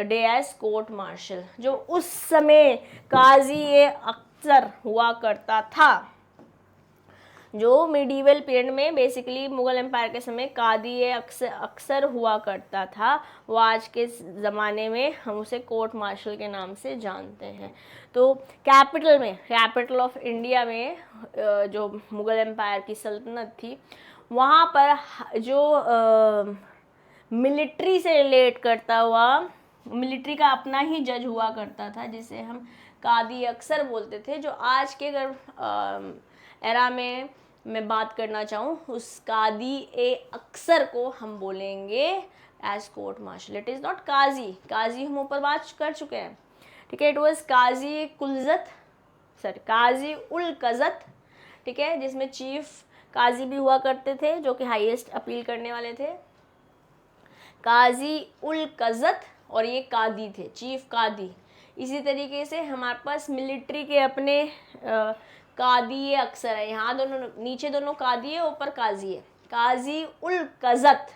day as court martial. जो उस समय काजी-ए-अक्सर हुआ करता था. जो मिडीवल पीरियड में बेसिकली मुगल एम्पायर के समय कादी अक्सर हुआ करता था, वो आज के ज़माने में हम उसे कोर्ट मार्शल के नाम से जानते हैं। तो कैपिटल ऑफ इंडिया में जो मुगल एम्पायर की सल्तनत थी, वहाँ पर जो मिलिट्री से रिलेट करता हुआ, मिलिट्री का अपना ही जज हुआ करता था जिसे हम कादी अक्सर बोलते थे। जो आज के अगर एरा में मैं बात करना चाहूँ, उस कादी ए अक्सर को हम बोलेंगे as court martial. It is not Qazi, काजी हम ऊपर बात कर चुके हैं, ठीक है। इट वॉज काजी उल कज़त, ठीक है, जिसमें चीफ काजी भी हुआ करते थे जो कि हाईएस्ट अपील करने वाले थे, काजी उल कज़त, और ये कादी थे, चीफ कादी। इसी तरीके से हमारे पास मिलिट्री के अपने कादी अक्सर है, यहाँ दोनों नीचे दोनों कादी है, ऊपर काजी है। काजी उल कज़त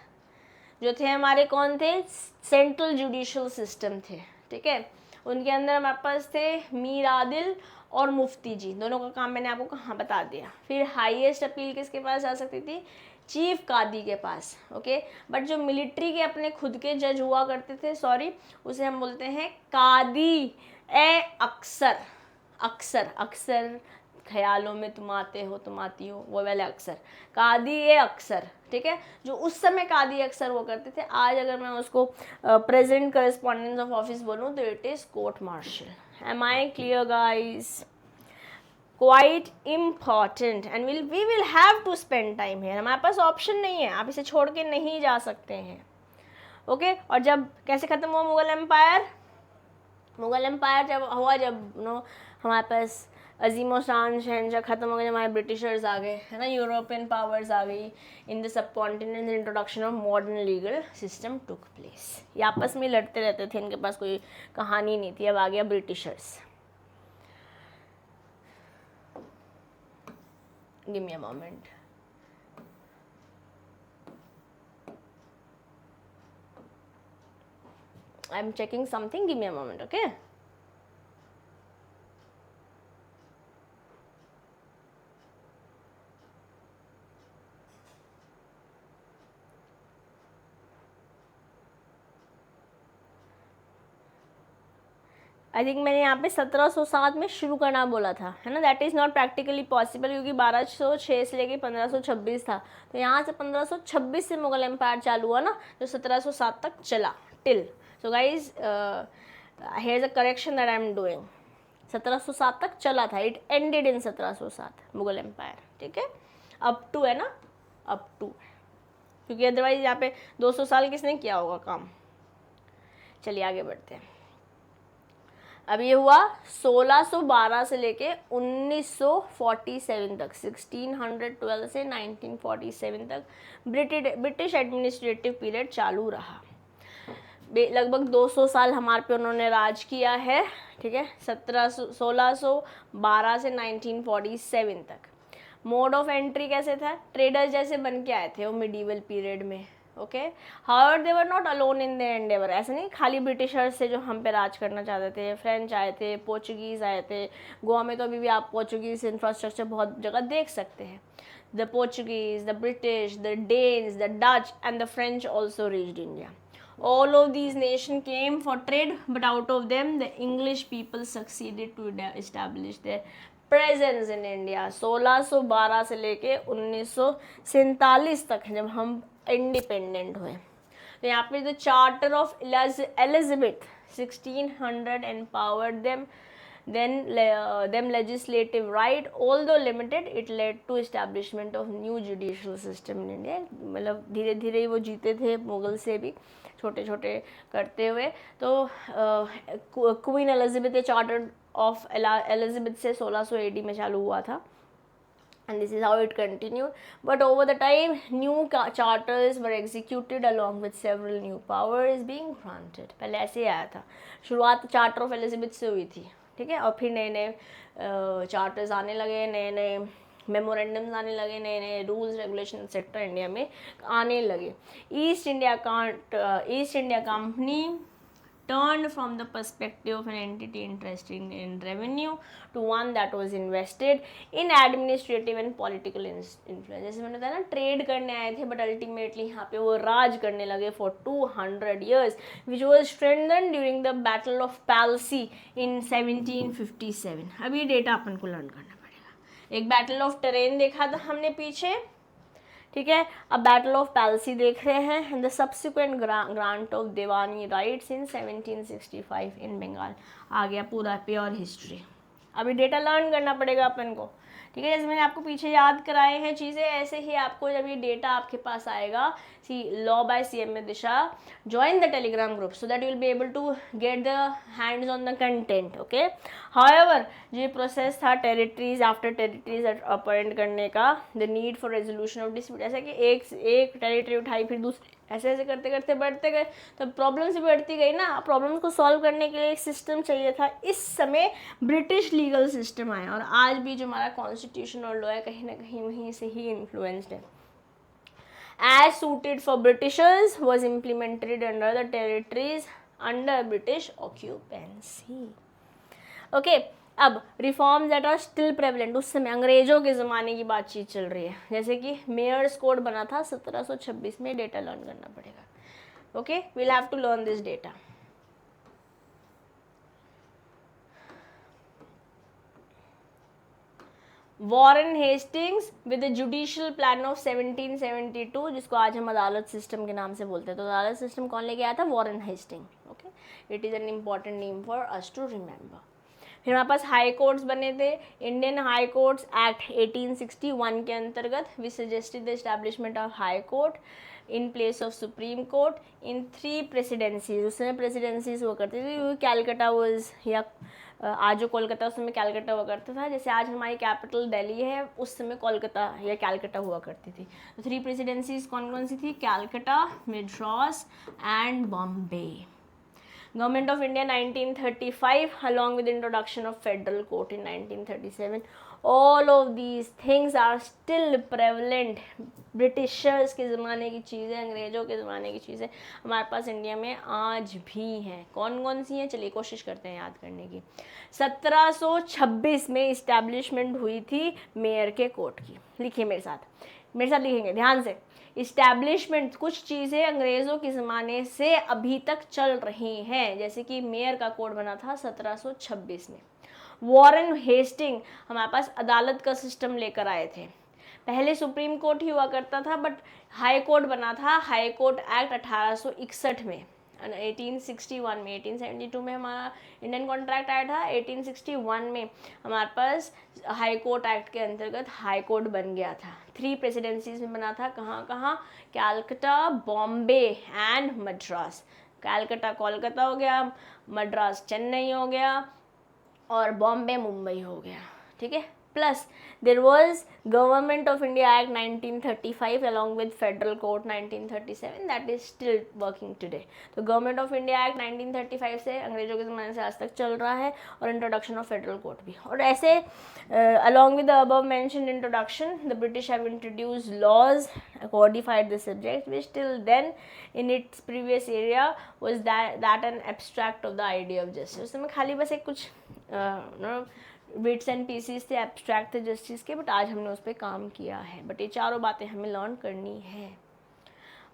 जो थे हमारे कौन थे, सेंट्रल जुडिशल सिस्टम थे, ठीक है। उनके अंदर हमारे पास थे मीर आदिल और मुफ्ती जी, दोनों का काम मैंने आपको कहाँ बता दिया। फिर हाईएस्ट अपील किसके पास जा सकती थी, चीफ कादी के पास, ओके। बट जो मिलिट्री के अपने खुद के जज हुआ करते थे, उसे हम बोलते हैं कादी ए अक्सर। अक्सर ख्यालों में तुम आते हो, तुम आती हो, वो वाले अक्सर, कादी ए अक्सर, ठीक है। जो उस समय कादी अक्सर वो करते थे, आज अगर मैं उसको प्रेजेंट करेस्पॉन्डेंस ऑफ ऑफिस बोलूँ तो it is court martial. Am I clear guys? Quite important and we will have to spend time है, हमारे पास ऑप्शन नहीं है, आप इसे छोड़ के नहीं जा सकते हैं, ओके। और जब कैसे ख़त्म हुआ मुगल एम्पायर? मुगल एम्पायर जब हुआ, जब हमारे पास अजीम और शान शहनशाह ख़त्म हो गए, हमारे ब्रिटिशर्स आ गए, है ना, यूरोपियन पावर्स आ गई in the sub continent, introduction of modern legal system took place. ये आपस में लड़ते रहते थे, इनके पास कोई कहानी नहीं थी। अब आ गया Britishers. Give me a moment. I am checking something, give me a moment, okay. I think मैंने यहाँ पे 1707 में शुरू करना बोला था, है ना। That is not practically possible क्योंकि 1206 से लेके 1526 था, तो यहाँ से 1526 से मुगल एम्पायर चालू हुआ ना, जो 1707 तक चला till. So guys here is a correction that I am doing, 1707 तक चला था, it ended in 1707 Mughal empire, ठीक है। अप टू है ना, अप टू, क्योंकि अदरवाइज यहाँ पे 200 साल किसने किया होगा काम। चलिए आगे बढ़ते हैं। अब ये हुआ 1612 से लेके 1947 तक, 1612 से 1947 तक ब्रिटिश एडमिनिस्ट्रेटिव पीरियड चालू रहा। लगभग 200 साल हमारे पे उन्होंने राज किया है, ठीक है। 1612 से 1947 तक। मोड ऑफ एंट्री कैसे था, ट्रेडर जैसे बन के आए थे वो मिडीवल पीरियड में, okay. However they were not alone in their Endeavour, ऐसे नहीं खाली ब्रिटिशर्स से जो हम पे राज करना चाहते थे, फ्रेंच आए थे, पोर्चुगीज़ आए थे। गोवा में तो अभी भी आप पोर्चुगीज़ इंफ्रास्ट्रक्चर बहुत जगह देख सकते हैं। The Portuguese, the British, the Danes, the Dutch and the French also reached India. All of these nations came for trade, but out of them the English people succeeded to establish their presence in India. 1612 से लेके 1947 तक जब हम इंडिपेंडेंट हुए, तो यहाँ पे the charter of Elizabeth 1600 empowered them legislative right, although limited, it led to establishment of new judicial system in India. मतलब धीरे धीरे वो जीते थे मुगल से भी, छोटे छोटे करते हुए। तो queen Elizabeth charter of Elizabeth से 1600 AD में चालू हुआ था, and this is how it continued. But over the time, new charters were executed along with several new powers being granted. पहले ऐसे ही आया था, शुरुआत चार्टर ऑफ एलिजाबेथ से हुई थी, ठीक है। और फिर नए नए चार्टर्स आने लगे, नए नए मेमोरेंडम्स आने लगे, नए नए रूल्स रेगुलेशन एक्सेट्रा इंडिया में आने लगे। East India company turned from the perspective of an entity interested in revenue to one that was invested in administrative and political influence. जैसे मैंने बताया ना, ट्रेड करने आए थे बट अल्टीमेटली यहाँ पे वो राज करने लगे for 200 years, which was strengthened during the battle of Plassey in 1757. अब ये डेटा अपन को लर्न करना पड़ेगा. एक बैटल ऑफ टेरेन देखा था हमने पीछे, ठीक है. अब बैटल ऑफ पैलसी देख रहे हैं and the subsequent grant of Diwani rights in 1765 in Bengal. आ गया पूरा प्योर हिस्ट्री. अभी डेटा लर्न करना पड़ेगा अपन को, ठीक है. जैसे मैंने आपको पीछे याद कराए हैं चीज़ें, ऐसे ही आपको जब ये डेटा आपके पास आएगा, see law by CMA Disha, join the Telegram group so that you will be able to get the hands on the content. Okay. However ये प्रोसेस था टेरिटरीज आफ्टर टेरिटरीज अपॉइंट करने का, the need for resolution of dispute. ऐसा कि एक टेरिटरी उठाई फिर दूसरी, ऐसे ऐसे करते करते बढ़ते गए तो प्रॉब्लम्स भी बढ़ती गई ना. प्रॉब्लम्स को सॉल्व करने के लिए एक सिस्टम चाहिए था. इस समय ब्रिटिश लीगल सिस्टम आया और आज भी जो हमारा कॉन्स्टिट्यूशन और लॉ है कहीं ना कहीं वहीं से ही इन्फ्लुएंस्ड है. As suited for Britishers was implemented under the territories under British occupancy. Okay. अब reforms that are still prevalent. उस समय अंग्रेजों के ज़माने की बातचीत चल रही है, जैसे कि मेयर्स कोड बना था 1726 में. डेटा लर्न करना पड़ेगा. Okay, we'll have to learn this data. Warren Hastings with the judicial plan of 1772, जिसको आज हम अदालत सिस्टम के नाम से बोलते हैं. तो अदालत सिस्टम कौन लेके आया था? Warren Hastings. Okay, it is an important name for us to remember. फिर हमारे पास हाई कोर्ट्स बने थे. इंडियन हाई कोर्ट्स एक्ट 1861 के अंतर्गत we suggested the establishment of high court in place of supreme court in 3 presidencies. उस समय प्रेसिडेंसीज हुआ करती थी. कैलकाटा वॉज, या आज जो कोलकाता उस समय कैलकाटा हुआ करता था. जैसे आज हमारी कैपिटल दिल्ली है, उस समय कोलकाता या कैलकाटा हुआ करती थी. तो 3 प्रेसिडेंसीज कौन कौन सी थी? Calcutta, Madras and Bombay. Government of India 1935 along with introduction of federal court in 1937. All of these things are still prevalent. Britishers के ज़माने की चीज़ें, अंग्रेज़ों के ज़माने की चीज़ें हमारे पास इंडिया में आज भी हैं. कौन कौन सी हैं? चलिए कोशिश करते हैं याद करने की. 1726 में इस्टेब्लिशमेंट हुई थी मेयर के कोर्ट की. लिखिए मेरे साथ लिखेंगे ध्यान से. इस्टेब्लिशमेंट, कुछ चीज़ें अंग्रेज़ों के ज़माने से अभी तक चल रही हैं, जैसे कि मेयर का कोड बना था 1726 में. वॉरेन हेस्टिंग हमारे पास अदालत का सिस्टम लेकर आए थे. पहले सुप्रीम कोर्ट ही हुआ करता था बट हाई कोर्ट बना था, हाई कोर्ट एक्ट 1861 में. 1861 में, 1872 में हमारा इंडियन कॉन्ट्रैक्ट आया था. 1861 में हमारे पास हाई कोर्ट एक्ट के अंतर्गत हाई कोर्ट बन गया था. 3 प्रेसिडेंसीज में बना था. कहाँ? कैलकाटा, बॉम्बे एंड मद्रास. कैलकाटा कोलकाता हो गया, मद्रास चेन्नई हो गया और बॉम्बे मुंबई हो गया. ठीक है. Plus there was Government of India Act 1935 along with Federal Court 1937 that is still working today. तो Government of India Act 1935 से अंग्रेजों के ज़माने से आज तक चल रहा है और इंट्रोडक्शन ऑफ फेडरल कोर्ट भी. और ऐसे along with the above mentioned introduction, the British have introduced laws codified the subject which till then in its previous area was that an abstract of the idea of justice. उसमें खाली बस एक कुछ बिट्स एंड पीसीस थे, एब्स्ट्रैक्ट थे जस्टिस के, बट आज हमने उस पर काम किया है. बट ये चारों बातें हमें लर्न करनी है.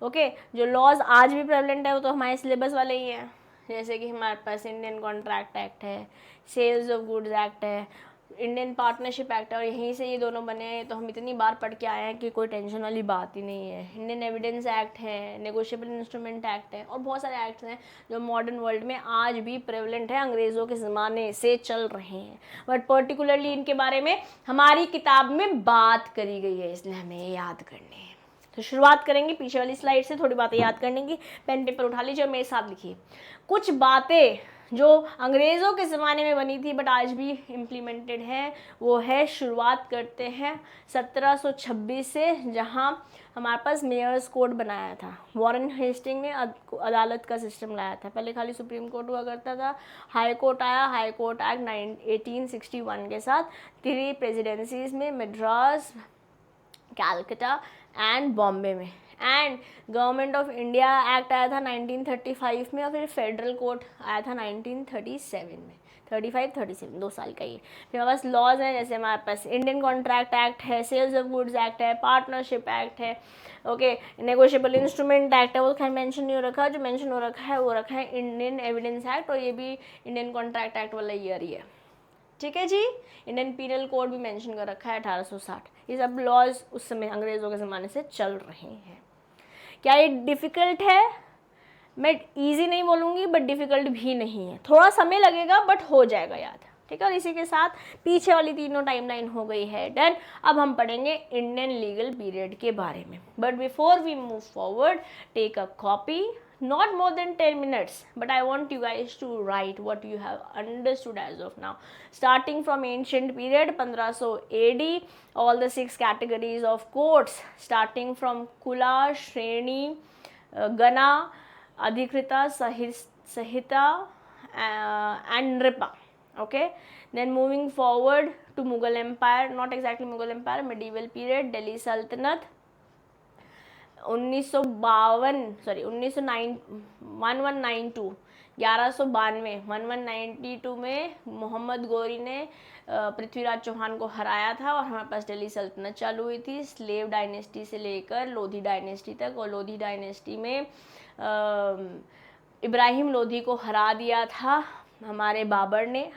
ओके. जो लॉज आज भी प्रेवलेंट है वो तो हमारे सिलेबस वाले ही हैं. जैसे कि हमारे पास इंडियन कॉन्ट्रैक्ट एक्ट है, सेल्स ऑफ गुड्स एक्ट है, इंडियन पार्टनरशिप एक्ट है, और यहीं से ये दोनों बने हैं. तो हम इतनी बार पढ़ के आए हैं कि कोई टेंशन वाली बात ही नहीं है. इंडियन एविडेंस एक्ट है, नेगोशिएबल इंस्ट्रूमेंट एक्ट है, और बहुत सारे एक्ट्स हैं जो मॉडर्न वर्ल्ड में आज भी प्रेवलेंट है, अंग्रेज़ों के ज़माने से चल रहे हैं. बट पर्टिकुलरली इनके बारे में हमारी किताब में बात करी गई है, इसलिए हमें याद करने हैं. तो शुरुआत करेंगे पीछे वाली स्लाइड से, थोड़ी बातें याद करने की. पेन पेपर उठा लीजिए और मेरे साथ लिखिए. कुछ बातें जो अंग्रेज़ों के ज़माने में बनी थी बट आज भी इम्प्लीमेंटेड है, वो है, शुरुआत करते हैं 1726 से, जहाँ हमारे पास मेयर्स कोड बनाया था. वॉरेन हेस्टिंग ने अदालत का सिस्टम लाया था. पहले खाली सुप्रीम कोर्ट हुआ करता था. हाई कोर्ट आया, हाई कोर्ट एक्ट 1861 के साथ 3 प्रेसिडेंसीज में, मद्रास, कैलकाटा एंड बॉम्बे में. And government of India act आया था 1935 में, और फिर फेडरल कोड आया था 1937 में, 35-37 2 साल का ये। फिर हमारे पास लॉज हैं, जैसे हमारे पास इंडियन कॉन्ट्रैक्ट एक्ट है, सेल्स ऑफ गुड्स एक्ट है, पार्टनरशिप एक्ट है, ओके, नेगोशिएबल इंस्ट्रूमेंट एक्ट है, वो खैर मेंशन नहीं हो रखा, जो मेंशन हो रखा है वो रखा है इंडियन एविडेंस एक्ट, और ये भी इंडियन कॉन्ट्रैक्ट एक्ट वाला ईयर ही है, ठीक है जी। इंडियन पीनल कोड भी मेंशन कर रखा है 1860। ये सब लॉज उस समय अंग्रेज़ों के ज़माने से चल रहे हैं। क्या ये डिफ़िकल्ट है? मैं इजी नहीं बोलूँगी, बट डिफ़िकल्ट भी नहीं है, थोड़ा समय लगेगा बट हो जाएगा याद, ठीक है। और इसी के साथ पीछे वाली तीनों टाइमलाइन हो गई है डन। अब हम पढ़ेंगे इंडियन लीगल पीरियड के बारे में, but before we move forward, take a copy, not more than 10 minutes, but I want you guys to write what you have understood as of now, starting from ancient period 1500 AD, all the 6 categories of courts, starting from Kula, Shreni, Gana, Adhikrita, Sahita, and Nripa, okay. Then moving forward to Mughal Empire, not exactly Mughal Empire, medieval period, Delhi Sultanate, 1192 में मोहम्मद गौरी ने पृथ्वीराज चौहान को हराया था, और हमारे पास दिल्ली सल्तनत चालू हुई थी स्लेव डायनेस्टी से लेकर लोधी डायनेस्टी तक। और लोधी डायनेस्टी में इब्राहिम लोधी को हरा दिया था हमारे बाबर ने,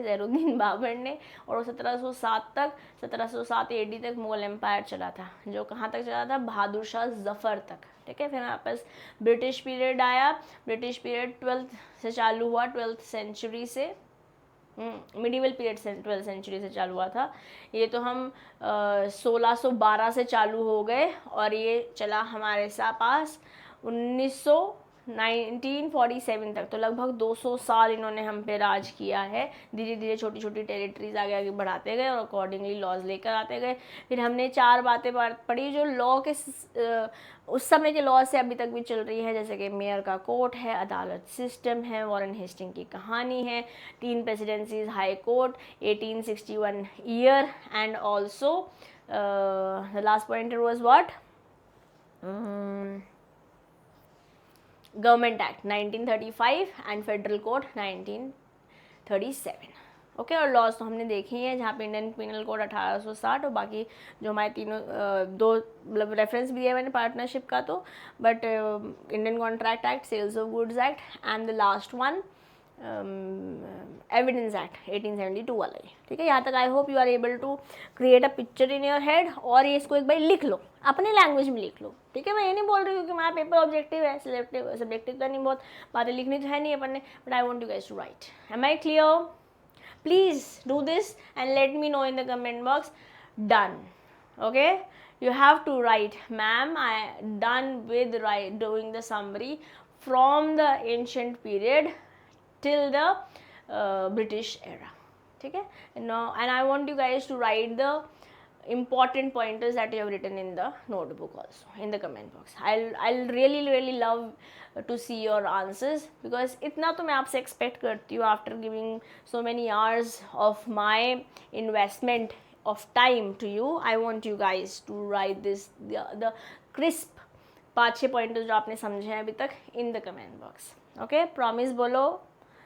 ज़ैनुद्दीन बाबर ने, और 1707 AD तक मुगल एम्पायर चला था, जो कहाँ तक चला था? बहादुर शाह जफ़र तक, ठीक है। फिर हमारे पास ब्रिटिश पीरियड आया, ब्रिटिश पीरियड 12th से चालू हुआ, 12th सेंचुरी से, मिडिवल पीरियड 12th सेंचुरी से चालू हुआ था। ये तो हम 1612 से चालू हो गए, और ये चला हमारे पास 1947 तक, तो लगभग 200 साल इन्होंने हम पे राज किया है। धीरे धीरे छोटी छोटी टेरिटरीज आगे आगे बढ़ाते गए, और अकॉर्डिंगली लॉज लेकर आते गए। फिर हमने 4 बातें पढ़ी जो लॉ के उस समय के लॉ से अभी तक भी चल रही है, जैसे कि मेयर का कोर्ट है, अदालत सिस्टम है, वॉरेन हेस्टिंग की कहानी है, 3 presidencies, high court, 1861 year, and also the last pointer was what, government act 1935 and federal code 1937, okay. और लॉज तो हमने देखे ही हैं, जहाँ पे इंडियन पीनल कोड 1860, और बाकी जो हमारे तीनों 2 मतलब रेफरेंस भी दिया मैंने पार्टनरशिप का, तो but Indian contract act, sales of goods act, and the last one evidence act 1872 वाला ही, ठीक है। यहाँ तक I hope you are able to create a picture in your head, और ये इसको एक बार लिख लो, अपने लैंग्वेज में लिख लो, ठीक है। मैं ये नहीं बोल रही हूँ क्योंकि हमारा पेपर ऑब्जेक्टिव है, सब्जेक्टिव का नहीं, बहुत बातें लिखनी तो है नहीं अपन ने, but I want you guys to write. Am I clear? Please do this and let me know in the comment box, done, okay. You have to write, ma'am, I done with doing the summary from the ancient period till the British era, ठीक है। Now, and I want you guys to write the important pointers that you have written in the notebook also in the comment box. I'll really love to see your answers, because इतना तो मैं आपसे expect करती हूँ after giving so many hours of my investment of time to you. I want you guys to write this the crisp 5-6 pointers जो आपने समझे हैं अभी तक in the comment box. Okay, promise बोलो,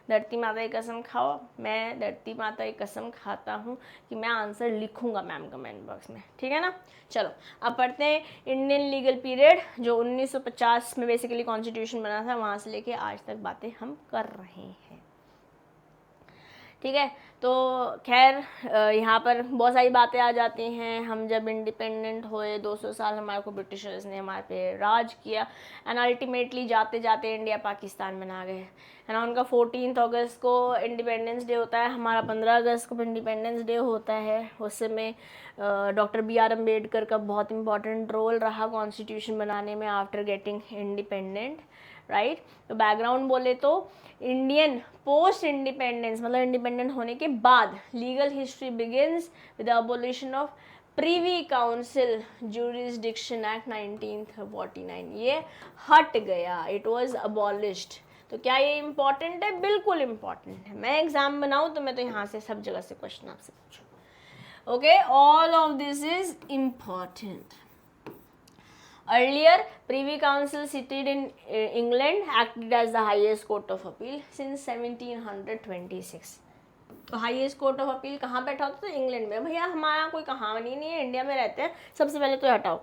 धरती माता की कसम खाओ, मैं धरती माता की कसम खाता हूँ कि मैं आंसर लिखूंगा मैम कमेंट बॉक्स में, ठीक है ना। चलो अब पढ़ते हैं इंडियन लीगल पीरियड, जो 1950 में बेसिकली कॉन्स्टिट्यूशन बना था, वहाँ से लेके आज तक बातें हम कर रहे हैं, ठीक है। तो खैर यहाँ पर बहुत सारी बातें आ जाती हैं। हम जब इंडिपेंडेंट हुए 200 साल हमारे को ब्रिटिशर्स ने हमारे पे राज किया, एंड अल्टीमेटली जाते जाते इंडिया पाकिस्तान बना गए, है ना। उनका 14 अगस्त को इंडिपेंडेंस डे होता है, हमारा 15 अगस्त को इंडिपेंडेंस डे होता है। उस समय डॉक्टर BR अम्बेडकर का बहुत इंपॉर्टेंट रोल रहा कॉन्स्टिट्यूशन बनाने में आफ्टर गेटिंग इंडिपेंडेंट, राइट। तो बैकग्राउंड बोले तो इंडियन पोस्ट इंडिपेंडेंस मतलब इंडिपेंडेंट होने के बाद legal history begins with the abolition of Privi council jurisdiction act 1949। ये हट गया, इट वाज अबॉलिश्ड। तो क्या ये इम्पॉर्टेंट है? बिल्कुल इम्पॉर्टेंट है। मैं एग्जाम बनाऊँ तो मैं तो यहाँ से सब जगह से क्वेश्चन आपसे पूछूँ, okay. All of this is important. Earlier, Privy Council seated in England acted as the highest court of appeal since 1726. तो हाईएस्ट कोर्ट ऑफ अपील कहाँ बैठा होता था? इंग्लैंड में। भैया हमारा कोई कहानी नहीं है, इंडिया में रहते हैं, सबसे पहले तो हटाओ।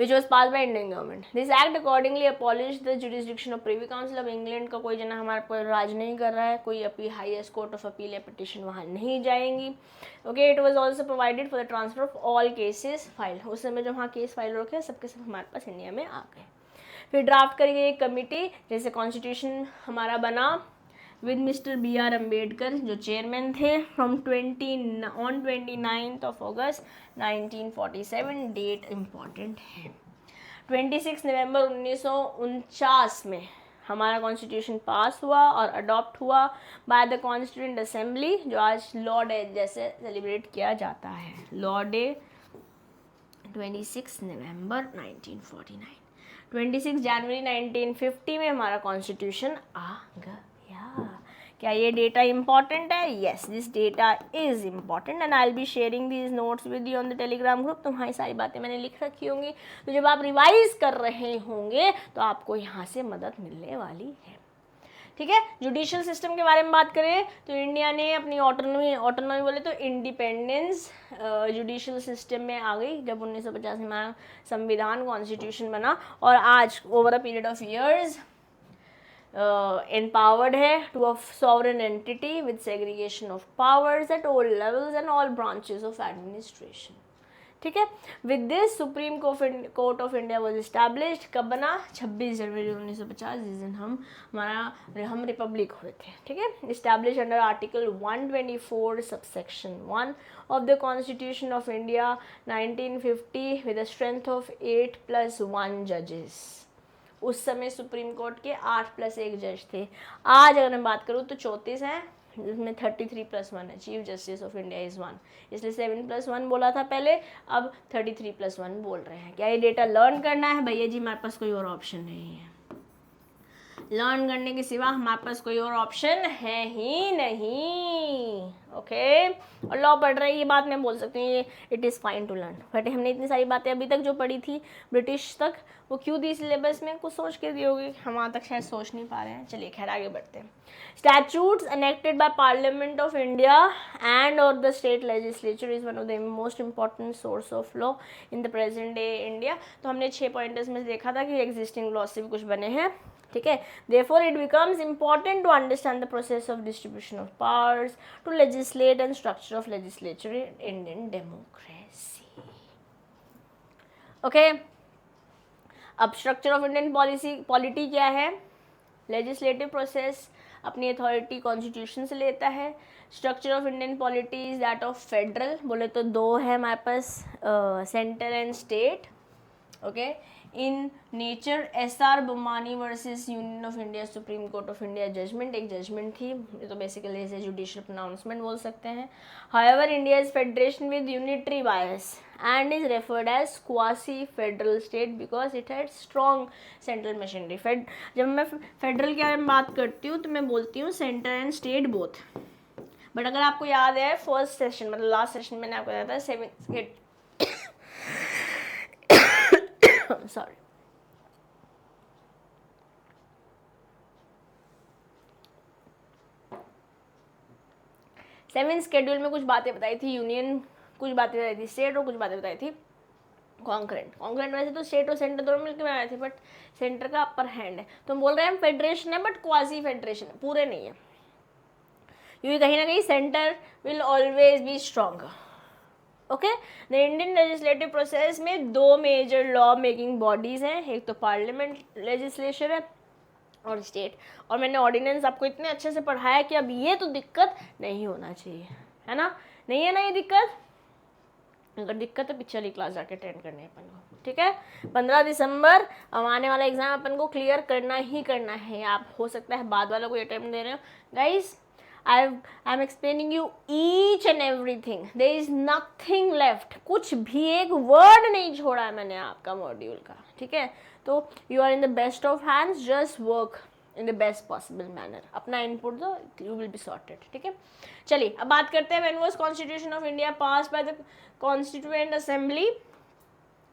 which was passed by Indian government. This act accordingly abolished the jurisdiction of Privy Council. अब इंग्लैंड का कोई जना हमारे पर राज नहीं कर रहा है, कोई appeal highest court of appeal या पिटिशन वहाँ नहीं जाएंगी. Okay, it was also provided for the transfer of all cases file. उस समय जो वहाँ केस फाइल रखे सबके सब हमारे पास इंडिया में आ गए. फिर ड्राफ्ट करी गई एक कमिटी, जैसे कॉन्स्टिट्यूशन हमारा बना with Mr. B.R. Ambedkar जो चेयरमैन थे on 29th of August 1947. Date important है. 26 नवंबर 1949 में हमारा कॉन्स्टिट्यूशन पास हुआ और अडॉप्ट हुआ बाय द कॉन्स्टिट्यूएंट असेंबली, जो आज लॉ डे जैसे सेलिब्रेट किया जाता है. लॉ डे 26 नवंबर 1949. 26 जनवरी 1950 में हमारा कॉन्स्टिट्यूशन आ गया. क्या ये डेटा इंपॉर्टेंट है? Yes, this data is important and I will be sharing these notes with you on the Telegram group. तुम्हारी सारी बातें मैंने लिख रखी होंगी, तो जब आप रिवाइज कर रहे होंगे तो आपको यहाँ से मदद मिलने वाली है. ठीक है. जुडिशियल सिस्टम के बारे में बात करें तो इंडिया ने अपनी ऑटोनॉमी बोले तो इंडिपेंडेंस जुडिशियल सिस्टम में आ गई जब 1950 में हमारा संविधान कॉन्स्टिट्यूशन बना. और आज over a period of years empowered है to a sovereign entity with segregation of powers at all levels and all branches of administration. ठीक है. With this Supreme Court of India was established. कब बना? 26 जनवरी 1950, जिस दिन हम रिपब्लिक हुए थे. ठीक है. Established under Article 124 subsection 1 of the Constitution of India 1950 with a strength of 8+1 judges. उस समय सुप्रीम कोर्ट के 8+1 जज थे. आज अगर मैं बात करूँ तो 34 हैं, जिसमें 33+1 है. Chief justice of India is 1, इसलिए 7+1 बोला था पहले, अब 33+1 बोल रहे हैं. क्या ये डेटा लर्न करना है? भैया जी हमारे पास कोई और ऑप्शन नहीं है. लर्न करने के सिवा हमारे पास कोई और ऑप्शन है ही नहीं. ओके. और लॉ पढ़ रहे हैं, ये बात मैं बोल सकती हूँ, ये it is fine to learn. But हमने इतनी सारी बातें अभी तक जो पढ़ी थी ब्रिटिश तक, वो क्यों दी सिलेबस में? कुछ सोच के दी होगी, हम वहाँ तक शायद सोच नहीं पा रहे हैं. चलिए खैर आगे बढ़ते हैं. Statutes enacted by Parliament of India and और the state legislature is one of the most important source of law in the present day India. तो हमने 6 पॉइंटर्स में देखा था कि एग्जिस्टिंग लॉ से भी कुछ बने हैं. ठीक है. Therefore it becomes important to understand the process of distribution of powers to legislate and structure of legislature in Indian democracy. Okay. अब स्ट्रक्चर ऑफ इंडियन पॉलिटी क्या है? लेजिस्लेटिव प्रोसेस अपनी अथॉरिटी कॉन्स्टिट्यूशन से लेता है. Structure of Indian polity is that of federal, बोले तो दो है हमारे पास, centre and state. Okay. In nature SR Bommai versus Union of India Supreme Court of India judgment एक जजमेंट थी, तो बेसिकली इसे जुडिशियल प्रोनाउंसमेंट बोल सकते हैं. However India is federation with unitary bias and is referred as quasi-federal state because it had strong central machinery. जब मैं फेडरल के बारे में बात करती हूँ तो मैं बोलती हूँ centre and state both. But अगर आपको याद है फर्स्ट सेशन मतलब लास्ट सेशन मैंने आपको बताया था 7th शेड्यूल में कुछ बातें बताई थी यूनियन, कुछ बातें बताई थी स्टेट और कुछ बातें बताई थी कॉन्करेंट. वैसे तो स्टेट और सेंटर दोनों मिलकर बनाए थे, बट सेंटर का अपर हैंड है. तो हम बोल रहे हैं फेडरेशन है बट क्वासी फेडरेशन है, पूरे नहीं है, क्योंकि कहीं ना कहीं centre will always be stronger. Okay. The Indian legislative process में 2 मेजर लॉ मेकिंग बॉडीज़ हैं, एक तो पार्लियामेंट लेजिस्लेचर है और स्टेट. और मैंने ऑर्डिनेंस आपको इतने अच्छे से पढ़ाया कि अब ये तो दिक्कत नहीं होना चाहिए, है ना? नहीं है ना ये दिक्कत? अगर दिक्कत है पिछले वाली क्लास जाके अटेंड करनी है अपन को. ठीक है. 15 दिसंबर अब आने वाला एग्जाम अपन को क्लियर करना ही करना है. आप हो सकता है बाद वाला कोई अटेम्प्ट दे रहे हो. Guys I am explaining you each and everything, there is nothing left. कुछ भी एक वर्ड नहीं छोड़ा है मैंने आपका मॉड्यूल का. ठीक है. तो you are in the best of hands, just work in the best possible manner. अपना इनपुट दो, यू विल बी सॉर्टेड. ठीक है. चलिए अब बात करते हैं when was constitution of India pass by the constituent assembly.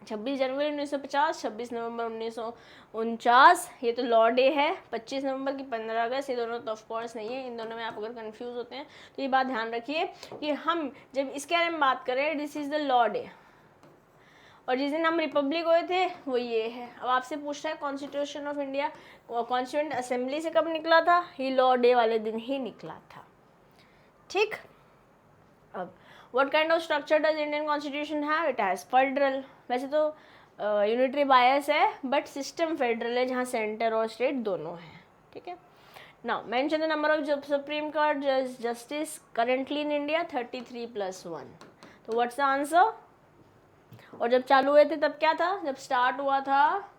26 जनवरी 1950, 26 नवंबर 1949, ये तो लॉ डे है। 25 नवंबर की 15 अगस्त, ये दोनों तो ऑफ कोर्स नहीं है। इन दोनों में आप अगर कंफ्यूज होते हैं तो ये बात ध्यान रखिए कि हम जब इसके बारे में बात करें, this is the law day, और जिस दिन हम रिपब्लिक हुए थे वो ये है। अब आपसे पूछ रहा है constitution of India constituent assembly से कब निकला था, ये लॉ डे वाले दिन ही निकला था। ठीक, अब what kind of structure does Indian constitution have, it has federal. वैसे तो यूनिटरी बायस है बट सिस्टम फेडरल है, जहाँ सेंटर और स्टेट दोनों हैं। ठीक है, now mention the number of supreme court justice currently in India, 33 + 1। तो व्हाट्स द आंसर? और जब चालू हुए थे तब क्या था, जब स्टार्ट हुआ था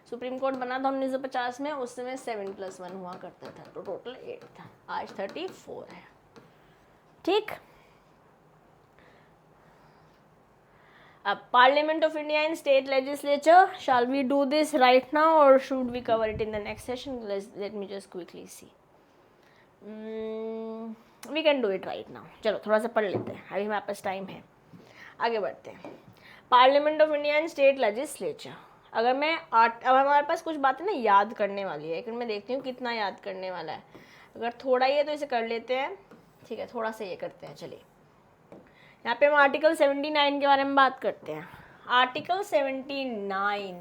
सुप्रीम कोर्ट बना था 1950 में, उस समय 7 + 1 हुआ करता था, तो टोटल 8 था, आज 34 है। ठीक, अब Parliament of India and state legislature, shall we do this right now or should we cover it in the next session? Let me just quickly see, we can do it right now. चलो थोड़ा सा पढ़ लेते हैं, अभी हमारे पास टाइम है, आगे बढ़ते हैं। Parliament of India and state legislature, अगर मैं अब हमारे पास कुछ बातें ना याद करने वाली है, लेकिन मैं देखती हूँ कितना याद करने वाला है। अगर थोड़ा ही है तो इसे कर लेते हैं, ठीक है, थोड़ा सा ये करते हैं। चलिए, यहाँ पे हम आर्टिकल 79 के बारे में बात करते हैं। Article 79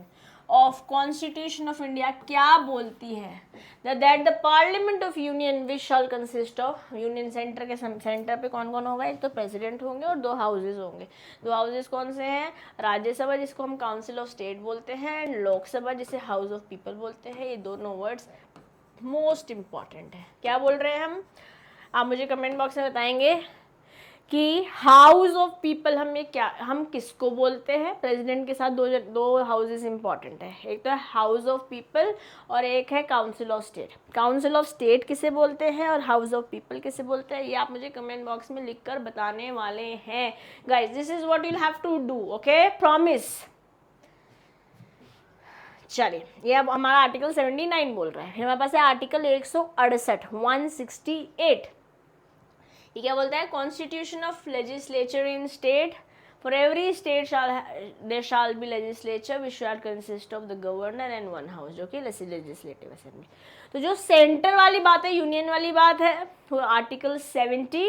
of constitution of India क्या बोलती है? That the parliament of union which shall consist of, union centre के सेंटर पे कौन कौन होगा, एक तो प्रेसिडेंट होंगे और 2 हाउसेज होंगे। 2 हाउसेज कौन से हैं? राज्यसभा जिसको हम काउंसिल ऑफ स्टेट बोलते हैं, एंड लोकसभा जिसे हाउस ऑफ पीपल बोलते हैं। ये दोनों वर्ड्स मोस्ट इंपॉर्टेंट है। क्या बोल रहे हैं हम? आप मुझे कमेंट बॉक्स में बताएंगे कि हाउस ऑफ पीपल हम किसको बोलते हैं। प्रेसिडेंट के साथ दो हाउसेस इंपॉर्टेंट है, एक तो है हाउस ऑफ पीपल और एक है council of state. Council of state किसे बोलते हैं और हाउस ऑफ पीपल किसे बोलते हैं, ये आप मुझे कमेंट बॉक्स में लिखकर बताने वाले हैं। Guys, this is what you will have to do, okay, promise. चलिए, ये अब हमारा आर्टिकल 79 बोल रहा है। फिर हमारे पास है आर्टिकल 168। ये क्या बोलता है? Constitution of legislature in state, for every state there shall be legislature which shall consist of the governor and 1 house, जो कि लेजिस्लेटिव असेंबली। तो जो सेंटर वाली बात है, यूनियन वाली बात है, वो आर्टिकल 70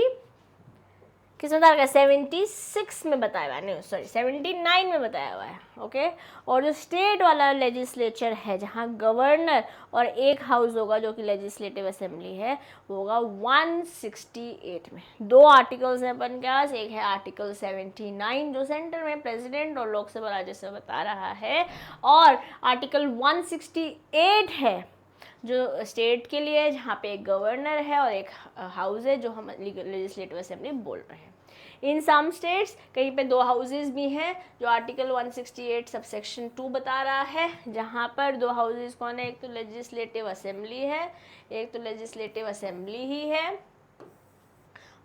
किस में बताया? 76 में बताया हुआ है, नहीं सॉरी 79 में बताया हुआ है, ओके। और जो स्टेट वाला लेजिस्लेचर है, जहाँ गवर्नर और 1 हाउस होगा जो कि लेजिस्लेटिव असेंबली है, वो होगा 168 में। 2 आर्टिकल्स हैं अपन के पास, एक है आर्टिकल 79 जो सेंटर में प्रेसिडेंट और लोकसभा राज्यसभा बता रहा है, और आर्टिकल 168 है जो स्टेट के लिए, जहाँ पे एक गवर्नर है और एक हाउस है जो हम लेजिस्लेटिव असेंबली बोल रहे हैं। इन सम स्टेट्स कहीं पे 2 हाउसेज भी हैं, जो आर्टिकल 168 सबसेक्शन 2 बता रहा है, जहाँ पर 2 हाउसेज कौन है? एक तो लेजिस्लेटिव असेंबली है, एक तो लेजिस्लेटिव असेंबली ही है,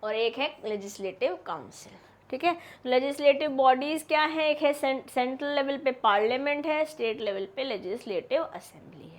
और एक है लेजिस्लेटिव काउंसिल। ठीक है, लेजिस्लेटिव बॉडीज़ क्या है? एक है सेंट्रल लेवल पे पार्लियामेंट है, स्टेट लेवल पे लेजिस्लेटिव असेंबली है।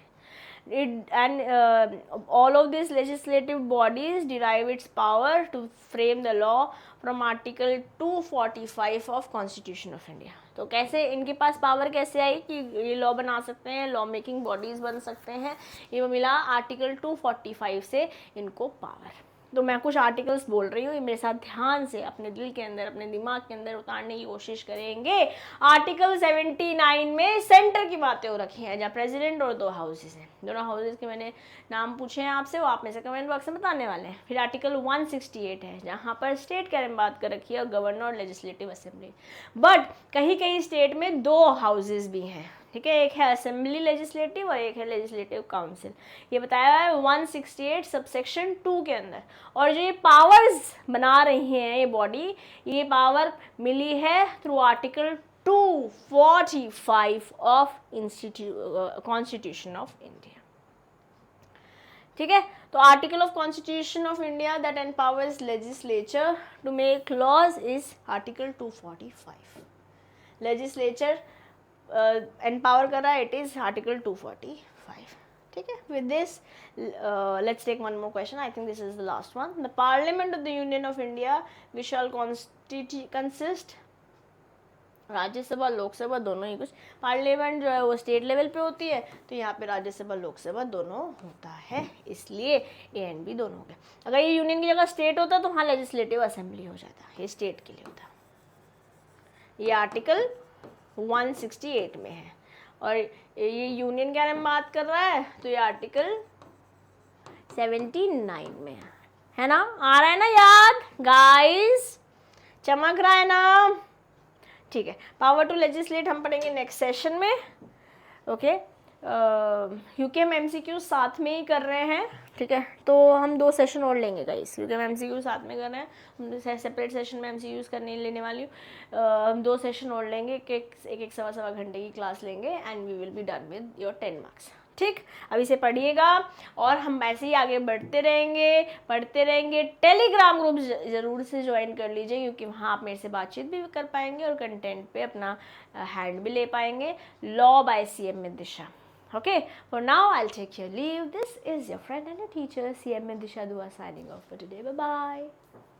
All of these legislative bodies derive its power to frame the law from Article 245 of Constitution of India. तो कैसे इनके पास पावर कैसे आई कि ये लॉ बना सकते हैं, लॉ मेकिंग बॉडीज बन सकते हैं? ये मिला आर्टिकल 245 से इनको पावर। तो मैं कुछ आर्टिकल्स बोल रही हूँ, ये मेरे साथ ध्यान से अपने दिल के अंदर, अपने दिमाग के अंदर उतारने की कोशिश करेंगे। आर्टिकल 79 में सेंटर की बातें हो रखी हैं, जहाँ प्रेसिडेंट और 2 हाउसेज हैं। दोनों हाउसेज के मैंने नाम पूछे हैं आपसे, वो आप में से कमेंट बॉक्स में बताने वाले हैं। फिर आर्टिकल 168 है, जहाँ पर स्टेट के बारे में बात कर रखी है और गवर्नर और लेजिस्लेटिव असेंबली। बट कहीं कहीं स्टेट में 2 हाउसेज भी हैं, ठीक है, एक है असेंबली लेजिस्लेटिव और एक है लेजिस्लेटिव काउंसिल। ये बताया है 168 सबसेक्शन 2 के अंदर। और जो ये पावर्स बना रही हैं ये बॉडी, ये पावर मिली है through article 245 of constitution of India. ठीक है, तो article of constitution of India that empowers legislature to make laws is article 245। Legislature empower कर रहा है, इट इज आर्टिकल 245। ठीक है, with this let's take one more question, I think this is the last one. The parliament of the union of India which shall consist Rajya Sabha Lok Sabha दोनों ही कुछ, पार्लियामेंट जो है वो स्टेट लेवल पे होती है, तो यहाँ पे राज्यसभा लोकसभा दोनों होता है, इसलिए ए एंड बी दोनों हो गए। अगर ये यूनियन की जगह स्टेट होता तो वहाँ लेजिस्लेटिव असेंबली हो जाता, ये स्टेट के लिए होता। ये आर्टिकल 168 में है, और ये यूनियन के बारे में बात कर रहा है तो ये आर्टिकल 79 में है ना। आ रहा है ना याद गाइस, चमक रहा है ना, ठीक है। पावर टू लेजिस्लेट हम पढ़ेंगे नेक्स्ट सेशन में, ओके। क्योंकि हम एमसीक्यू साथ में ही कर रहे हैं, ठीक है, तो हम 2 सेशन और लेंगे गाइस, क्योंकि हम एमसीक्यू साथ में कर रहे हैं, हम सेपरेट सेशन में एमसीक्यूज करने लेने वाली हूँ। हम 2 सेशन और लेंगे, एक सवा घंटे की क्लास लेंगे, and we will be done with your 10 marks, ठीक। अब इसे पढ़िएगा, और हम ऐसे ही आगे बढ़ते रहेंगे। टेलीग्राम ग्रुप ज़रूर से ज्वाइन कर लीजिए, क्योंकि वहाँ आप मेरे से बातचीत भी कर पाएंगे और कंटेंट पे अपना हैंड भी ले पाएंगे। लॉ बाय CM में दिशा, okay, for now I'll take your leave. This is your friend and your teacher CM में दिशा दुआ signing off for today. Bye bye.